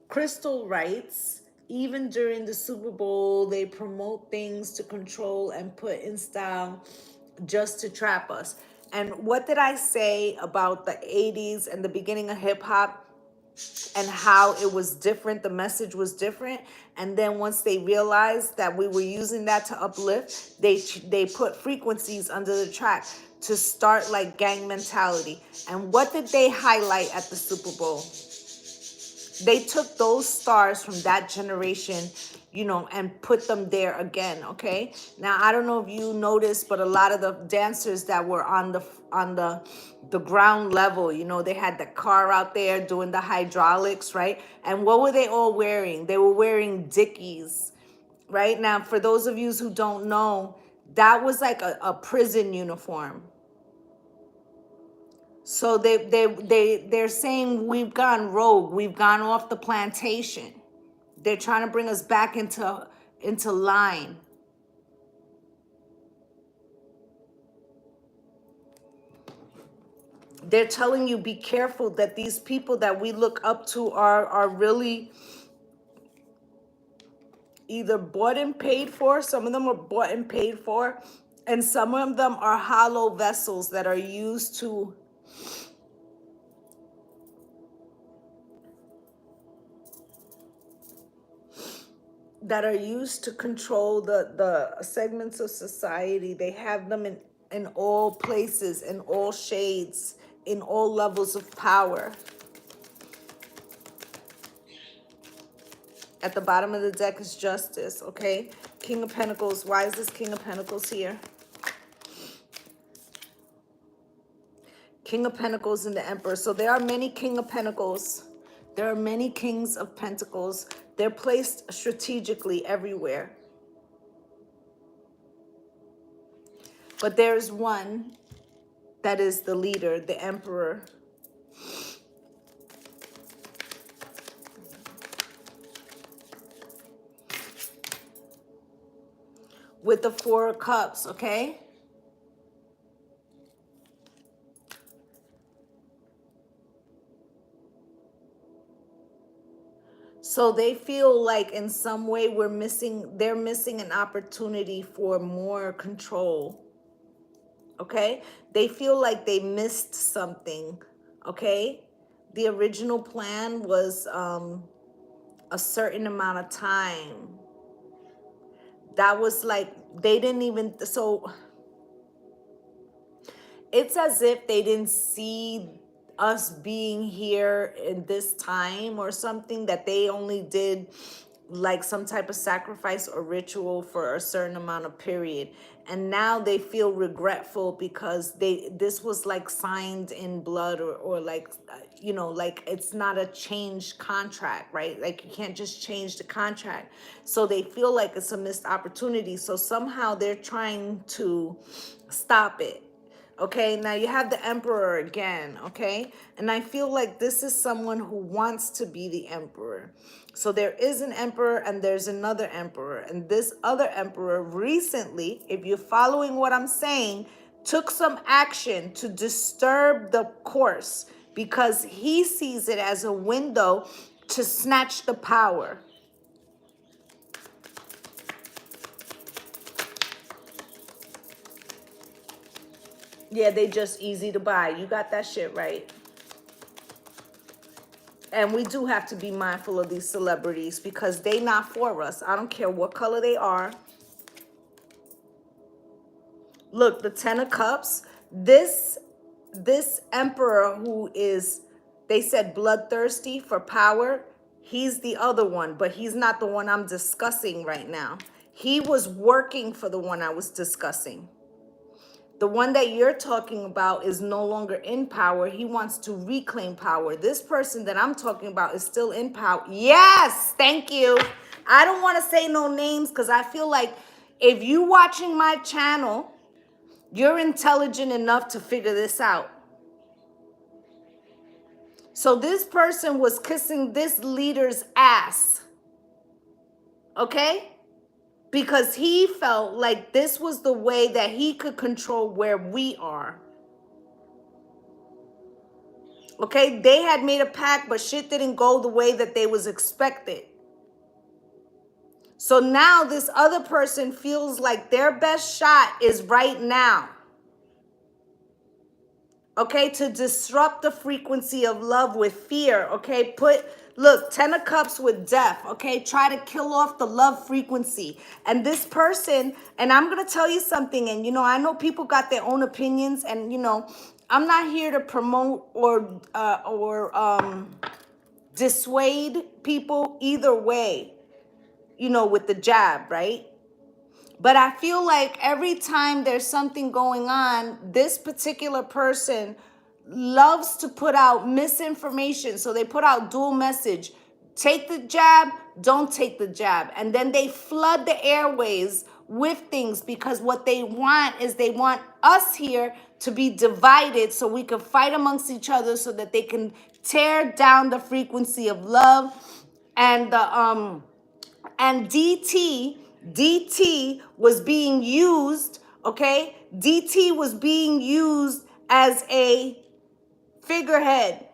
Crystal writes, even during the Super Bowl, they promote things to control and put in style just to trap us. And what did I say about the 80s and the beginning of hip hop, and how it was different, the message was different? And then once they realized that we were using that to uplift, they put frequencies under the track to start like gang mentality. And what did they highlight at the Super Bowl? They took those stars from that generation, you know, and put them there again, okay? Now, I don't know if you noticed, but a lot of the dancers that were on the ground level, you know, they had the car out there doing the hydraulics, right? And what were they all wearing? They were wearing Dickies, right? Now, for those of you who don't know, that was like a prison uniform. So they're saying we've gone rogue, we've gone off the plantation. They're trying to bring us back into line. They're telling you be careful that these people that we look up to are really either bought and paid for. Some of them are bought and paid for, and some of them are hollow vessels that are used to control the segments of society. They have them in all places, in all shades, in all levels of power. At the bottom of the deck is Justice, okay? King of Pentacles. Why is this King of Pentacles here? King of Pentacles and the Emperor. So there are many King of Pentacles. There are many Kings of Pentacles. They're placed strategically everywhere. But there's one that is the leader, the Emperor. With the Four of Cups, okay? So they feel like in some way they're missing an opportunity for more control. Okay? They feel like they missed something. Okay? The original plan was a certain amount of time. That was like, they didn't even, so it's as if they didn't see us being here in this time or something, that they only did like some type of sacrifice or ritual for a certain amount of period, and now they feel regretful because this was like signed in blood, or like you know, like it's not a changed contract, right? Like you can't just change the contract. So they feel like it's a missed opportunity, so somehow they're trying to stop it. Okay, now you have the Emperor again, okay? And I feel like this is someone who wants to be the Emperor. So there is an Emperor and there's another Emperor. And this other Emperor recently, if you're following what I'm saying, took some action to disturb the course because he sees it as a window to snatch the power. Yeah, they just easy to buy. You got that shit right. And we do have to be mindful of these celebrities because they not for us. I don't care what color they are. Look, the Ten of Cups. This Emperor who is, they said, bloodthirsty for power. He's the other one, but he's not the one I'm discussing right now. He was working for the one I was discussing. The one that you're talking about is no longer in power. He wants to reclaim power. This person that I'm talking about is still in power. Yes, thank you. I don't want to say no names because I feel like if you watching my channel, you're intelligent enough to figure this out. So this person was kissing this leader's ass. Okay? Because he felt like this was the way that he could control where we are. Okay, they had made a pact, but shit didn't go the way that they was expected. So now this other person feels like their best shot is right now. Okay, to disrupt the frequency of love with fear. Okay, look, Ten of Cups with death. Okay, try to kill off the love frequency. And this person, and I'm going to tell you something, and you know, I know people got their own opinions, and you know, I'm not here to promote or dissuade people either way. you know, with the jab, right? But I feel like every time there's something going on, this particular person loves to put out misinformation. So they put out dual message. Take the jab, don't take the jab. And then they flood the airways with things because what they want is they want us here to be divided so we can fight amongst each other so that they can tear down the frequency of love and the and DT was being used, okay? DT was being used as a figurehead,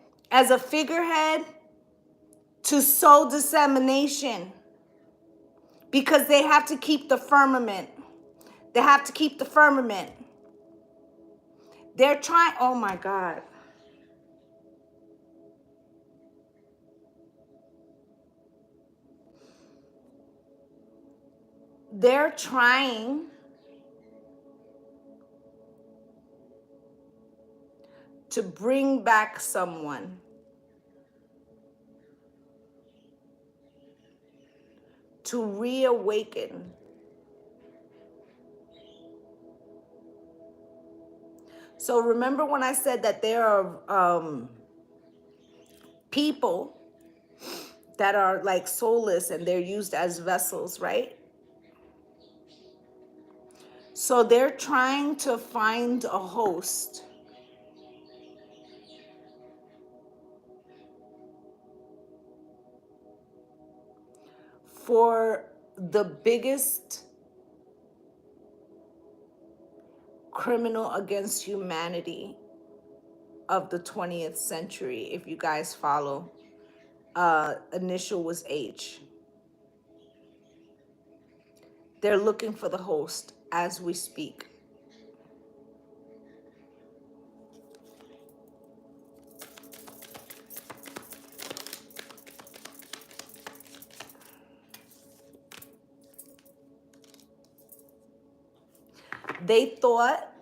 to sow dissemination because they have to keep the firmament. They have to keep the firmament. They're trying, oh my God. They're trying to bring back someone. To reawaken. So remember when I said that there are people that are like soulless and they're used as vessels, right? So they're trying to find a host for the biggest criminal against humanity of the 20th century. If you guys follow, initial was H. They're looking for the host as we speak. They thought,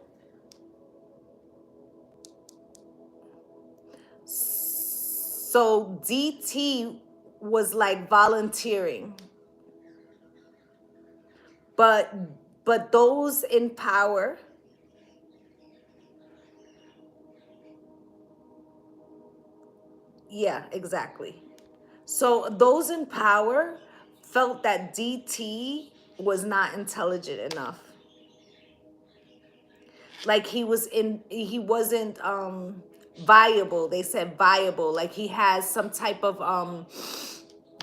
so DT was like volunteering. But those in power yeah, exactly. So those in power felt that DT was not intelligent enough. Like he wasn't viable. They said viable. Like he has some type of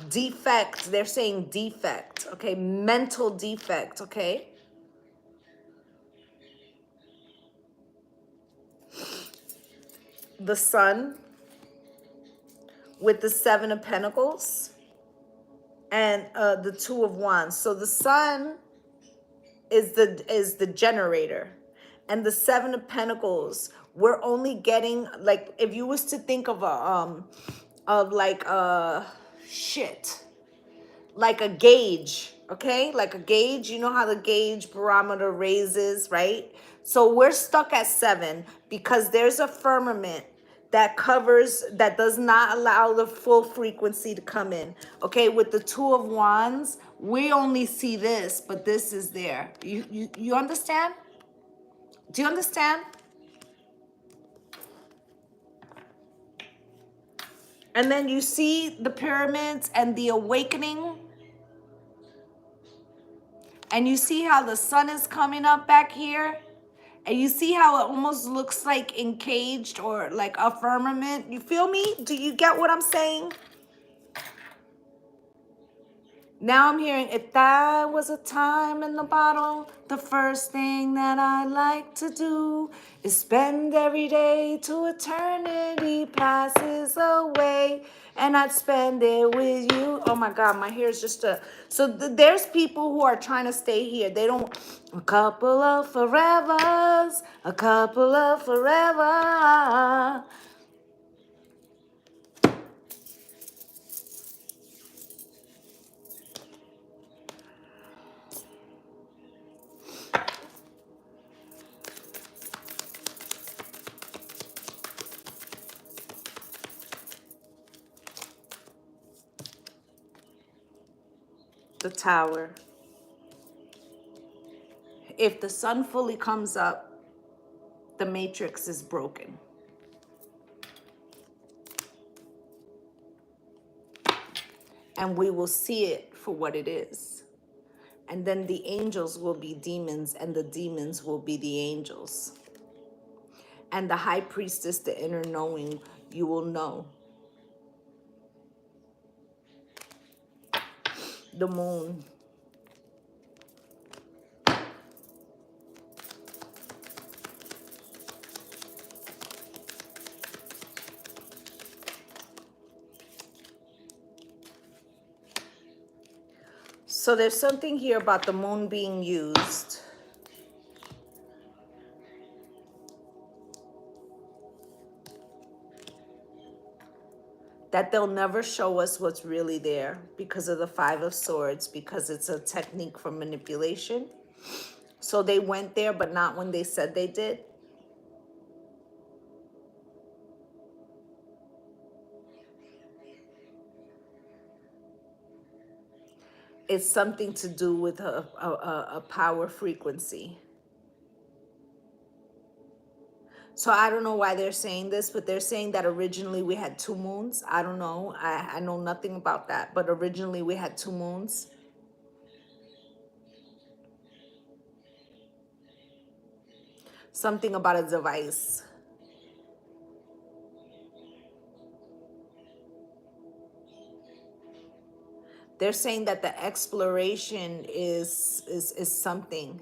defect. They're saying defect, okay? Mental defect, okay? The Sun with the Seven of Pentacles and the Two of Wands. So the Sun is the generator, and the Seven of Pentacles, we're only getting, like, if you was to think of shit, like a gauge, okay? Like a gauge, you know how the gauge barometer raises, right? So we're stuck at 7 because there's a firmament that covers, that does not allow the full frequency to come in. Okay, with the Two of Wands, we only see this, but this is there. You understand? Do you understand? And then you see the pyramids and the awakening. And you see how the sun is coming up back here. And you see how it almost looks like encaged or like a firmament. You feel me? Do you get what I'm saying? Now I'm hearing, if that was a time in the bottle, the first thing that I like to do is spend every day till eternity passes away, and I'd spend it with you. Oh my God, my hair is just a... So there's people who are trying to stay here. They don't... A couple of forevers, a couple of forever. The the Tower. If the sun fully comes up, the matrix is broken. And we will see it for what it is. And then the angels will be demons, and the demons will be the angels. And the high priestess, the inner knowing, you will know. The moon. So there's something here about the moon being used. That they'll never show us what's really there because of the Five of Swords, because it's a technique for manipulation. So they went there, but not when they said they did. It's something to do with a power frequency. So I don't know why they're saying this, but they're saying that originally we had two moons. I don't know. I know nothing about that, but originally we had two moons. Something about a device. They're saying that the exploration is something.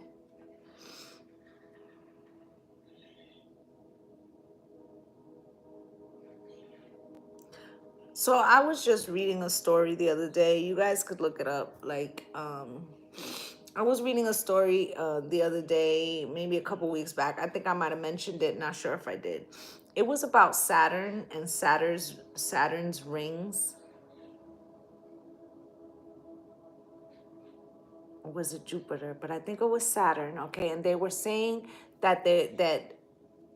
So I was just reading a story the other day. You guys could look it up. I was reading a story the other day, maybe a couple weeks back. I think I might have mentioned it. Not sure if I did. It was about Saturn and Saturn's rings. Or was it Jupiter? But I think it was Saturn. Okay, and they were saying that that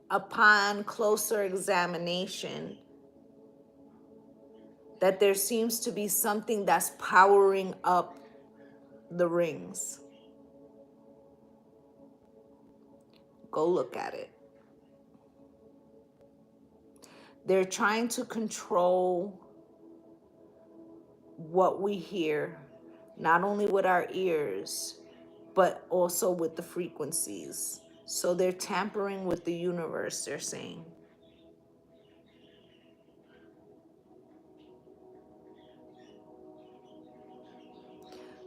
upon closer examination, that there seems to be something that's powering up the rings. Go look at it. They're trying to control what we hear, not only with our ears, but also with the frequencies. So they're tampering with the universe, they're saying.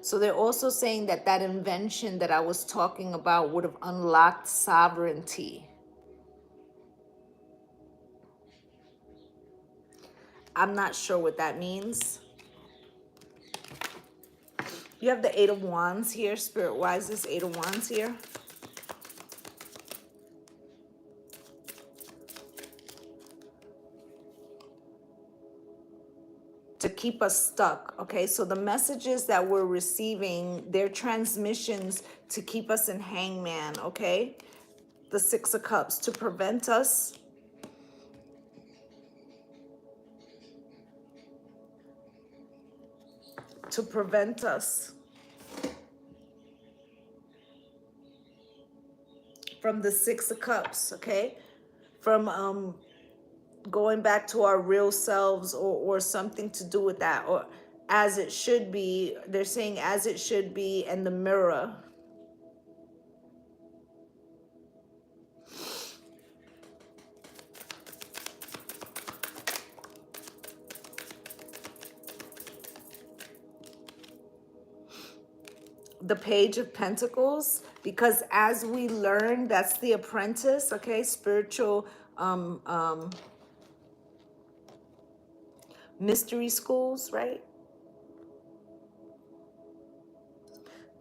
So they're also saying that that invention that I was talking about would have unlocked sovereignty. I'm not sure what that means. You have the Eight of Wands here, Spirit-wise, this Eight of Wands here. To keep us stuck, okay? So the messages that we're receiving, they're transmissions to keep us in hangman, okay? The Six of Cups, to prevent us from the Six of Cups, okay? From going back to our real selves, or something to do with that, or as it should be. They're saying as it should be, and the mirror. The Page of Pentacles, because as we learn, that's the apprentice, okay? Spiritual mystery schools, right?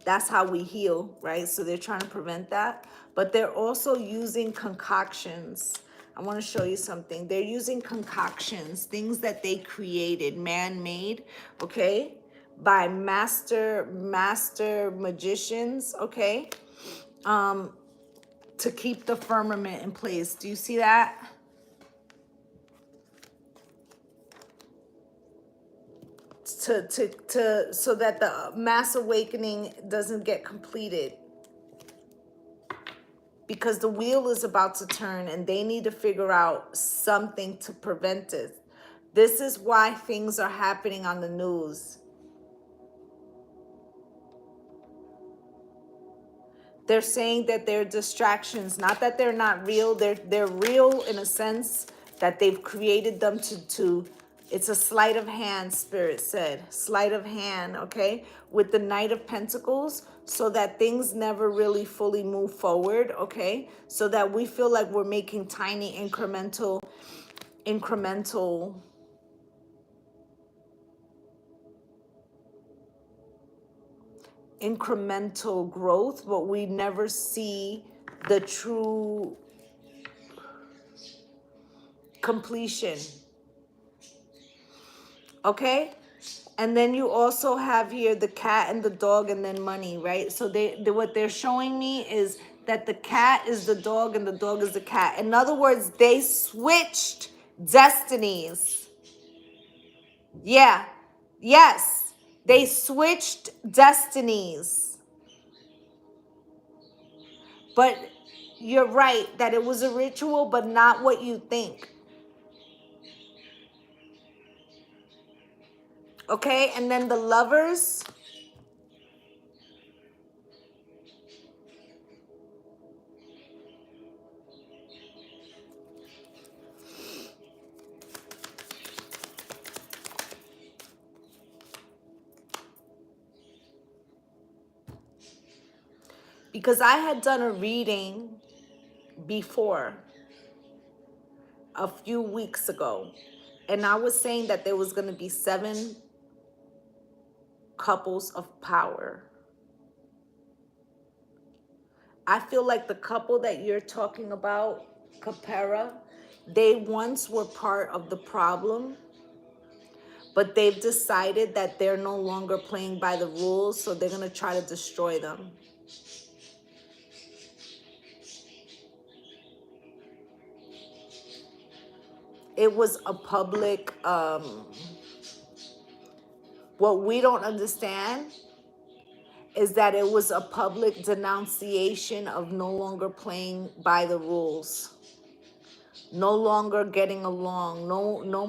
That's how we heal, right? So they're trying to prevent that. But they're also using concoctions. I want to show you something. They're using concoctions, things that they created, man-made, okay? By master magicians, okay? To keep the firmament in place. Do you see that? so that the mass awakening doesn't get completed. Because the wheel is about to turn and they need to figure out something to prevent it. This is why things are happening on the news. They're saying that they're distractions, not that they're not real. They're real in a sense that they've created them to it's a sleight of hand, Spirit said. Sleight of hand, okay? With the Knight of Pentacles, so that things never really fully move forward, okay? So that we feel like we're making tiny incremental growth, but we never see the true completion. Okay? And then you also have here the cat and the dog and then money, right? So what they're showing me is that the cat is the dog and the dog is the cat. In other words, they switched destinies. Yeah. Yes. They switched destinies. But you're right that it was a ritual, but not what you think. Okay? And then the Lovers. Because I had done a reading before a few weeks ago, and I was saying that there was going to be 7 couples of power. I feel like the couple that you're talking about, Capera, they once were part of the problem, but they've decided that they're no longer playing by the rules, so they're going to try to destroy them. It was a public, what we don't understand is that it was a public denunciation of no longer playing by the rules, no longer getting along, no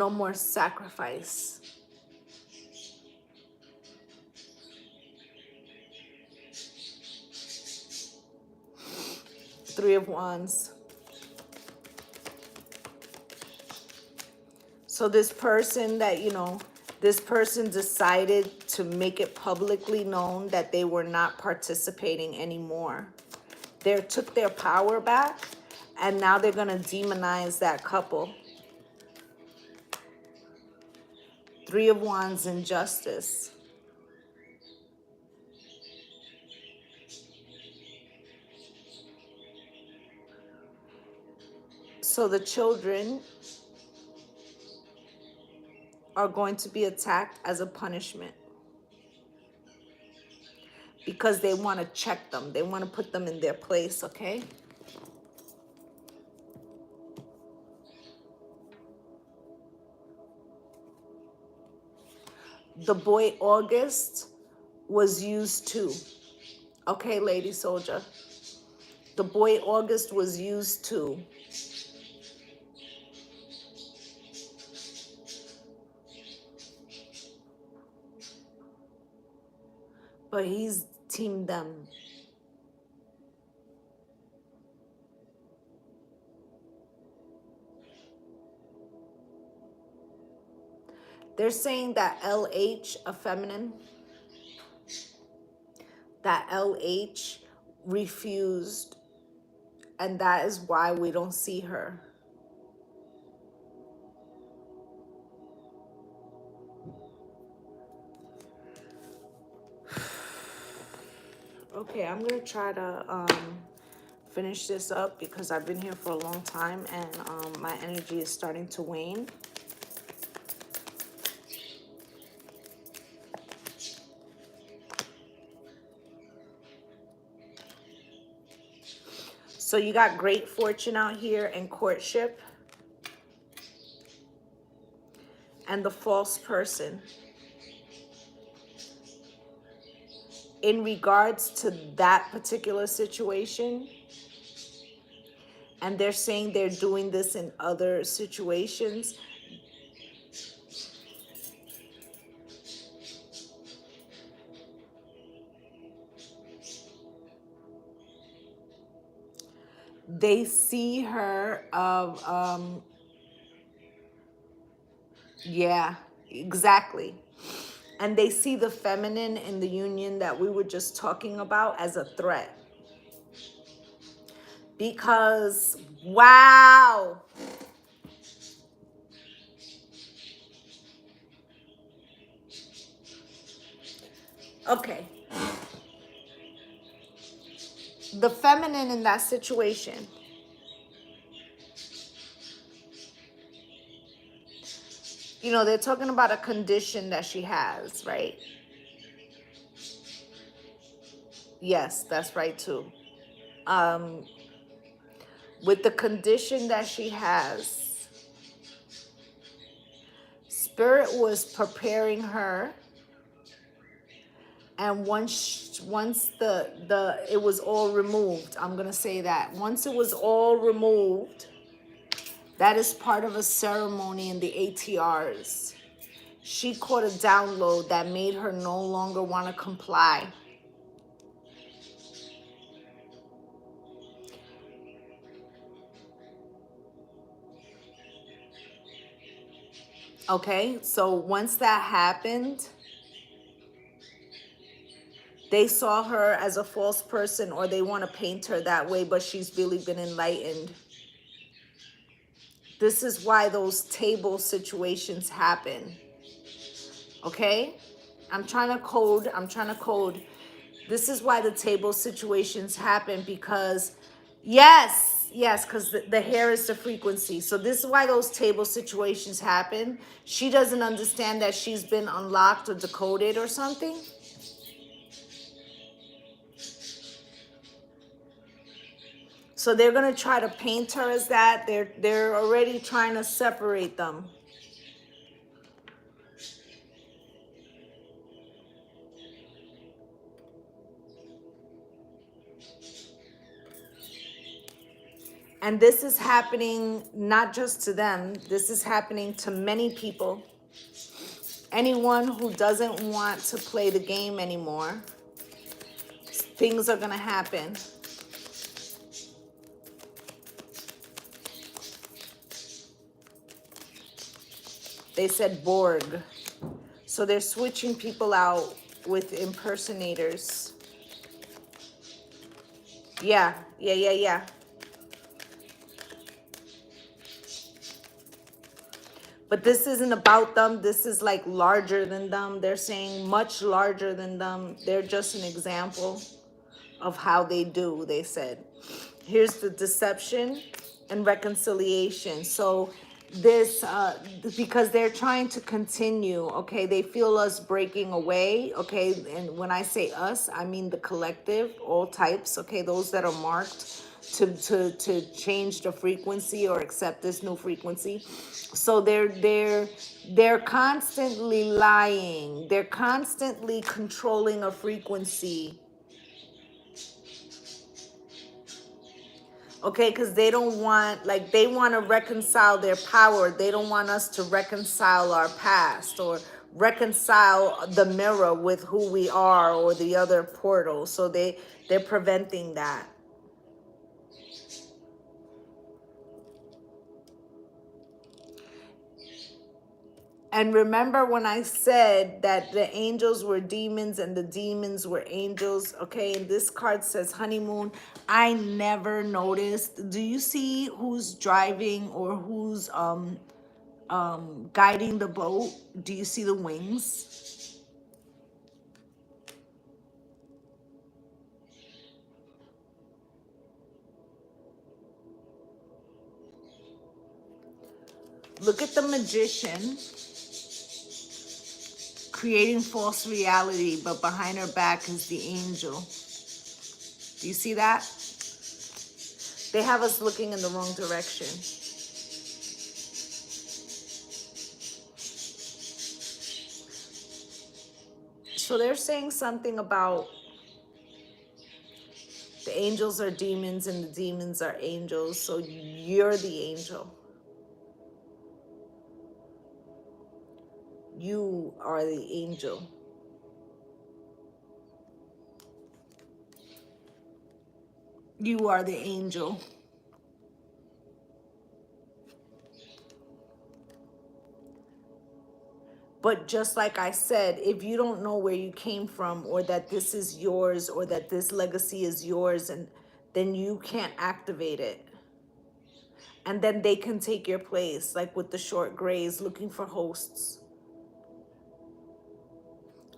more sacrifice. Three of Wands. So this person that, this person decided to make it publicly known that they were not participating anymore. They took their power back, and now they're going to demonize that couple. Three of Wands in Justice. So the children are going to be attacked as a punishment because they want to check them. They want to put them in their place, okay? The boy August was used too. Okay, Lady Soldier. The boy August was used too. But he's team them. They're saying that LH, a feminine, that LH refused, and that is why we don't see her. Okay, I'm gonna try to finish this up because I've been here for a long time and my energy is starting to wane. So you got great fortune out here and courtship. And the false person. In regards to that particular situation, and they're saying they're doing this in other situations, they see her of, yeah, exactly. And they see the feminine in the union that we were just talking about as a threat. Because, wow. Okay. The feminine in that situation, you know, they're talking about a condition that she has, right? Yes, that's right too. With the condition that she has, Spirit was preparing her, and once the it was all removed, I'm gonna say that once it was all removed, that is part of a ceremony in the ATRs. She caught a download that made her no longer want to comply. Okay, so once that happened, they saw her as a false person, or they want to paint her that way, but she's really been enlightened. This is why those table situations happen. Okay? I'm trying to code. This is why the table situations happen, because yes, because the hair is the frequency. So this is why those table situations happen. She doesn't understand that she's been unlocked or decoded or something. So they're gonna try to paint her as that. They're already trying to separate them. And this is happening not just to them. This is happening to many people. Anyone who doesn't want to play the game anymore, things are gonna happen. They said Borg. So they're switching people out with impersonators. Yeah. But this isn't about them. This is like larger than them. They're saying much larger than them. They're just an example of how they do, they said. Here's the deception and reconciliation. So this, because they're trying to continue, okay? They feel us breaking away, okay? And when I say us, I mean the collective, all types, okay? Those that are marked to change the frequency or accept this new frequency. So they're constantly lying. They're constantly controlling a frequency. Okay, because they don't want, like, they want to reconcile their power. They don't want us to reconcile our past or reconcile the mirror with who we are or the other portal. So they're preventing that. And remember when I said that the angels were demons and the demons were angels, okay? And this card says honeymoon. I never noticed. Do you see who's driving or who's guiding the boat? Do you see the wings? Look at the magician creating false reality, but behind her back is the angel. Do you see that? They have us looking in the wrong direction. So they're saying something about the angels are demons and the demons are angels. So you're the angel. You are the angel. You are the angel. But just like I said, if you don't know where you came from, or that this is yours, or that this legacy is yours, and then you can't activate it. And then they can take your place, like with the short grays looking for hosts.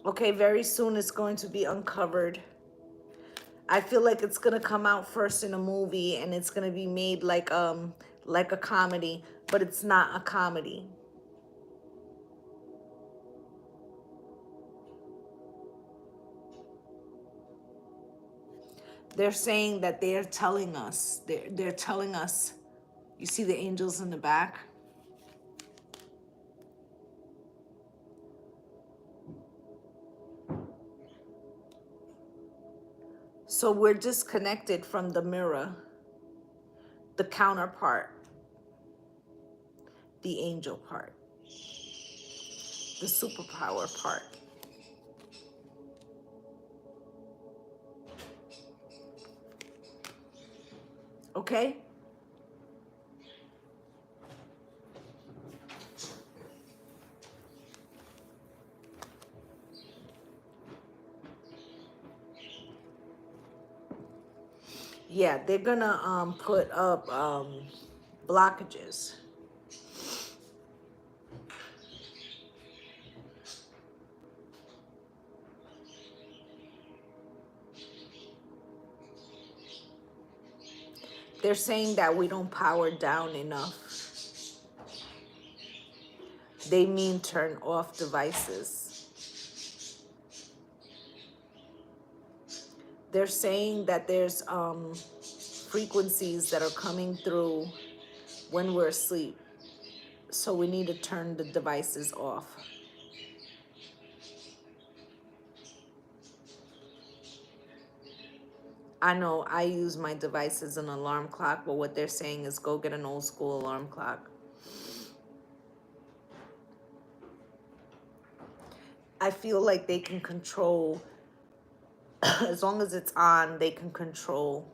Okay, very soon it's going to be uncovered. I feel like it's gonna come out first in a movie, and it's gonna be made like a comedy, but it's not a comedy. They're saying that they're telling us, they're telling us, you see the angels in the back? So we're disconnected from the mirror, the counterpart, the angel part, the superpower part. Okay? Yeah, they're gonna put up blockages. They're saying that we don't power down enough. They mean turn off devices. They're saying that there's frequencies that are coming through when we're asleep. So we need to turn the devices off. I know I use my device as an alarm clock, but what they're saying is go get an old school alarm clock. I feel like they can control, as long as it's on, they can control.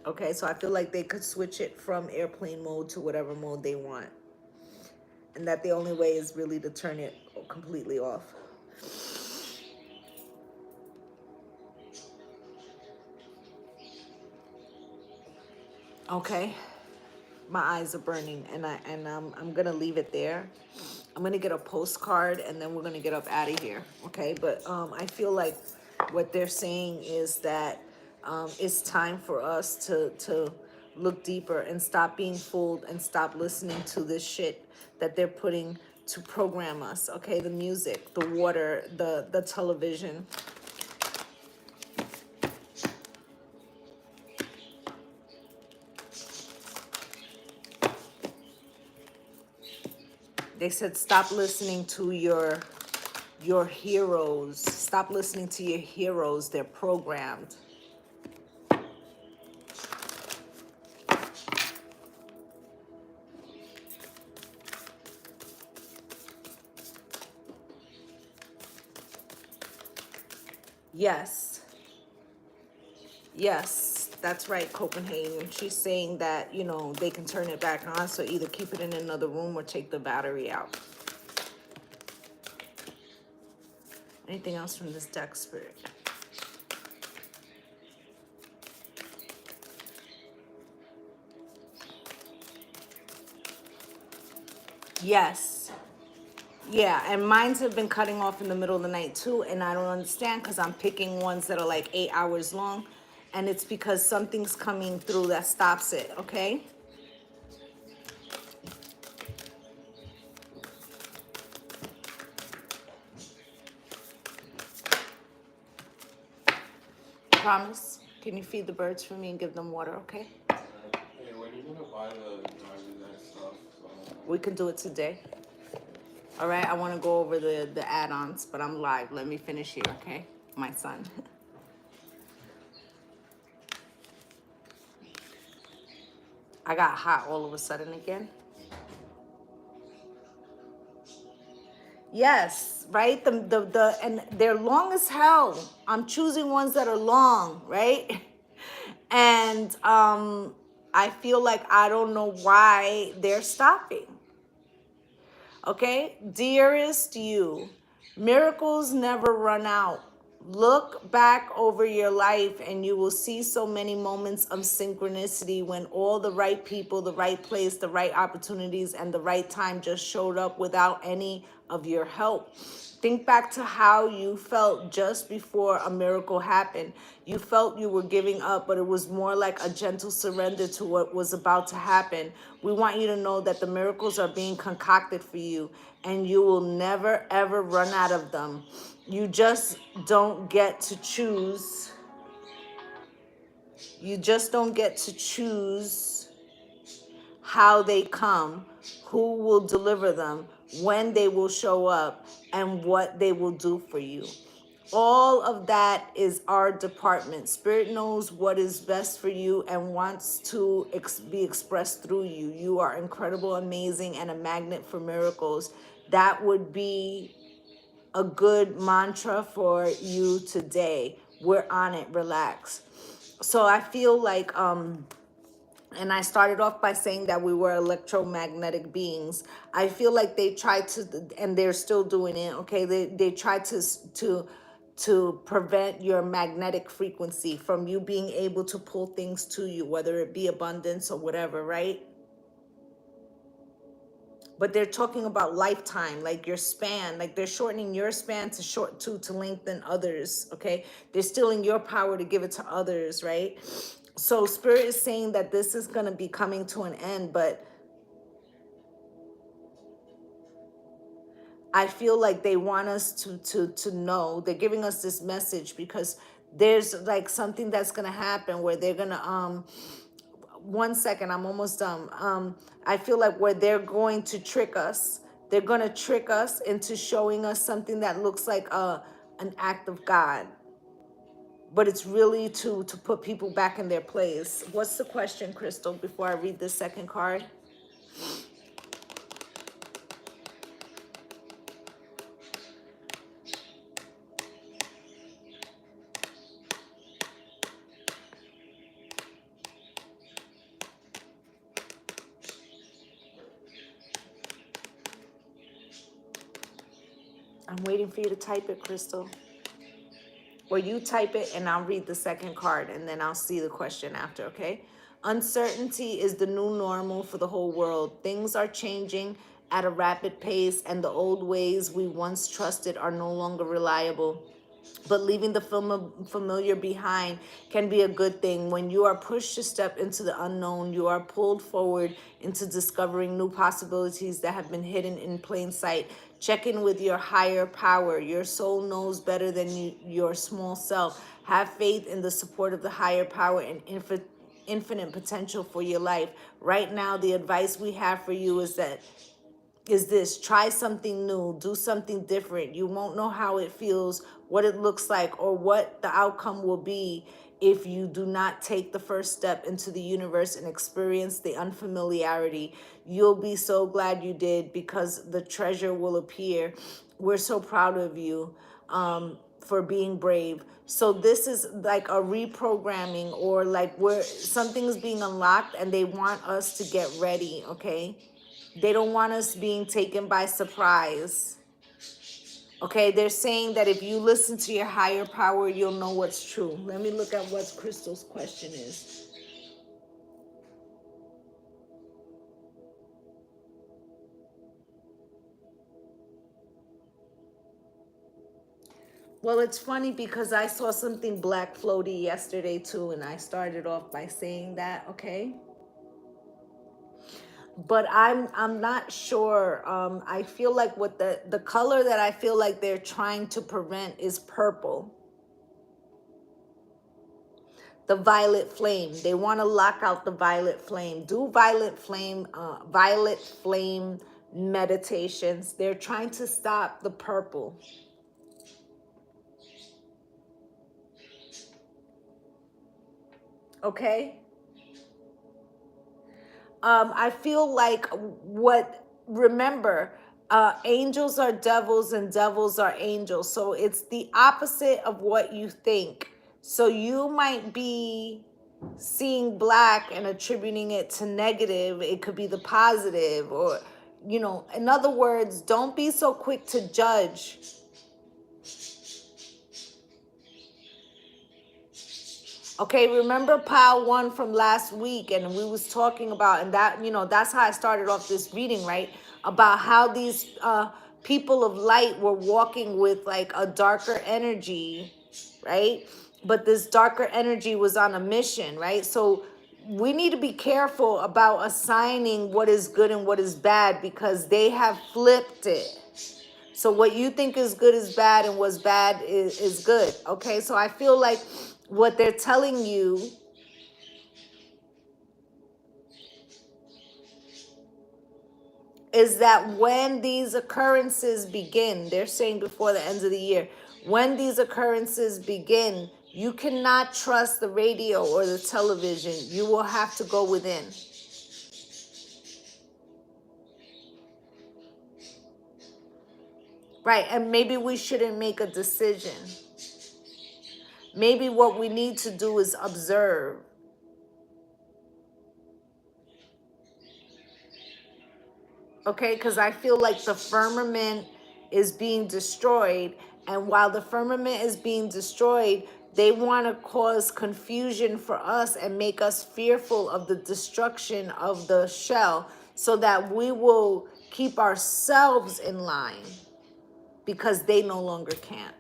Okay, so I feel like they could switch it from airplane mode to whatever mode they want. And that the only way is really to turn it completely off. Okay, my eyes are burning, and I'm gonna leave it there. I'm gonna get a postcard, and then we're gonna get up out of here. Okay, but I feel like what they're saying is that it's time for us to look deeper and stop being fooled and stop listening to this shit that they're putting to program us. Okay, the music, the water, the television. They said stop listening to your heroes. Stop listening to your heroes. They're programmed. Yes. Yes, that's right, Copenhagen. She's saying that, you know, they can turn it back on, so either keep it in another room or take the battery out. Anything else from this deck, Spirit? Yes. Yeah, and mines have been cutting off in the middle of the night too, and I don't understand because I'm picking ones that are like 8 hours long, and it's because something's coming through that stops it, okay? promise? Can you feed the birds for me and give them water, okay? Hey, when are you gonna buy the drivers and stuff? We can do it today. All right, I want to go over the add-ons, but I'm live. Let me finish here, okay? My son. I got hot all of a sudden again. Yes, right? And they're long as hell. I'm choosing ones that are long, right? And I feel like I don't know why they're stopping. Okay? Dearest you, miracles never run out. Look back over your life and you will see so many moments of synchronicity when all the right people, the right place, the right opportunities, and the right time just showed up without any of your help. Think back to how you felt just before a miracle happened. You felt you were giving up, but it was more like a gentle surrender to what was about to happen. We want you to know that the miracles are being concocted for you, and you will never, ever run out of them. You just don't get to choose. You just don't get to choose how they come, who will deliver them, when they will show up, and what they will do for you. All of that is our department. Spirit knows what is best for you and wants to be expressed through you. You are incredible, amazing, and a magnet for miracles. That would be a good mantra for you today. We're on it. Relax. So I feel like and I started off by saying that we were electromagnetic beings. I feel like they tried to, and they're still doing it, okay? They tried to prevent your magnetic frequency from you being able to pull things to you, whether it be abundance or whatever, right? But they're talking about lifetime, like your span, like they're shortening your span to lengthen others, okay? They're stealing your power to give it to others, right? So Spirit is saying that this is going to be coming to an end, but I feel like they want us to know. They're giving us this message because there's like something that's going to happen where they're going to 1 second, I'm almost done. I feel like where they're going to trick us. They're going to trick us into showing us something that looks like an act of God. But it's really to put people back in their place. What's the question, Crystal, before I read the second card? I'm waiting for you to type it, Crystal. Or you type it and I'll read the second card and then I'll see the question after, okay? Uncertainty is the new normal for the whole world. Things are changing at a rapid pace and the old ways we once trusted are no longer reliable. But leaving the familiar behind can be a good thing. When you are pushed to step into the unknown, you are pulled forward into discovering new possibilities that have been hidden in plain sight. Check in with your higher power. Your soul knows better than your small self. Have faith in the support of the higher power and infinite potential for your life. Right now, the advice we have for you is this: try something new, do something different. You won't know how it feels, what it looks like, or what the outcome will be if you do not take the first step into the universe and experience the unfamiliarity. You'll be so glad you did because the treasure will appear. We're so proud of you for being brave. So this is like a reprogramming, or like where something is being unlocked and they want us to get ready, okay? They don't want us being taken by surprise. Okay, they're saying that if you listen to your higher power, you'll know what's true. Let me look at what Crystal's question is. Well, it's funny because I saw something black floaty yesterday too, and I started off by saying that, okay? But I'm not sure. I feel like what the color that I feel like they're trying to prevent is purple. the violet flame. They want to lock out the violet flame. Do violet flame meditations. They're trying to stop the purple. Okay? I feel like remember, angels are devils and devils are angels. So it's the opposite of what you think. So you might be seeing black and attributing it to negative. It could be the positive, or, in other words, don't be so quick to judge. Okay, remember pile one from last week, and we was talking about, and that, that's how I started off this reading, right? About how these people of light were walking with like a darker energy, right? But this darker energy was on a mission, right? So we need to be careful about assigning what is good and what is bad, because they have flipped it. So what you think is good is bad, and what's bad is good. Okay, so I feel like what they're telling you is that when these occurrences begin, they're saying before the end of the year, when these occurrences begin, you cannot trust the radio or the television. You will have to go within. Right, and maybe we shouldn't make a decision. Maybe what we need to do is observe. Okay, because I feel like the firmament is being destroyed. And while the firmament is being destroyed, they want to cause confusion for us and make us fearful of the destruction of the shell, so that we will keep ourselves in line because they no longer can.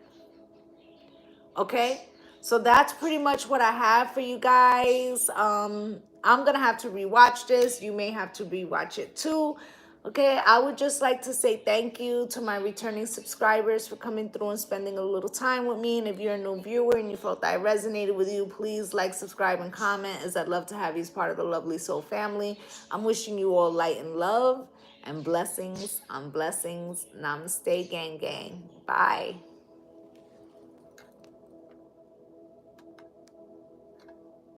Okay, so that's pretty much what I have for you guys. I'm gonna have to rewatch this. You may have to rewatch it too. Okay, I would just like to say thank you to my returning subscribers for coming through and spending a little time with me. And if you're a new viewer and you felt that I resonated with you, please like, subscribe, and comment, as I'd love to have you as part of the Lovely Soul family. I'm wishing you all light and love and blessings on blessings. Namaste, gang gang. Bye.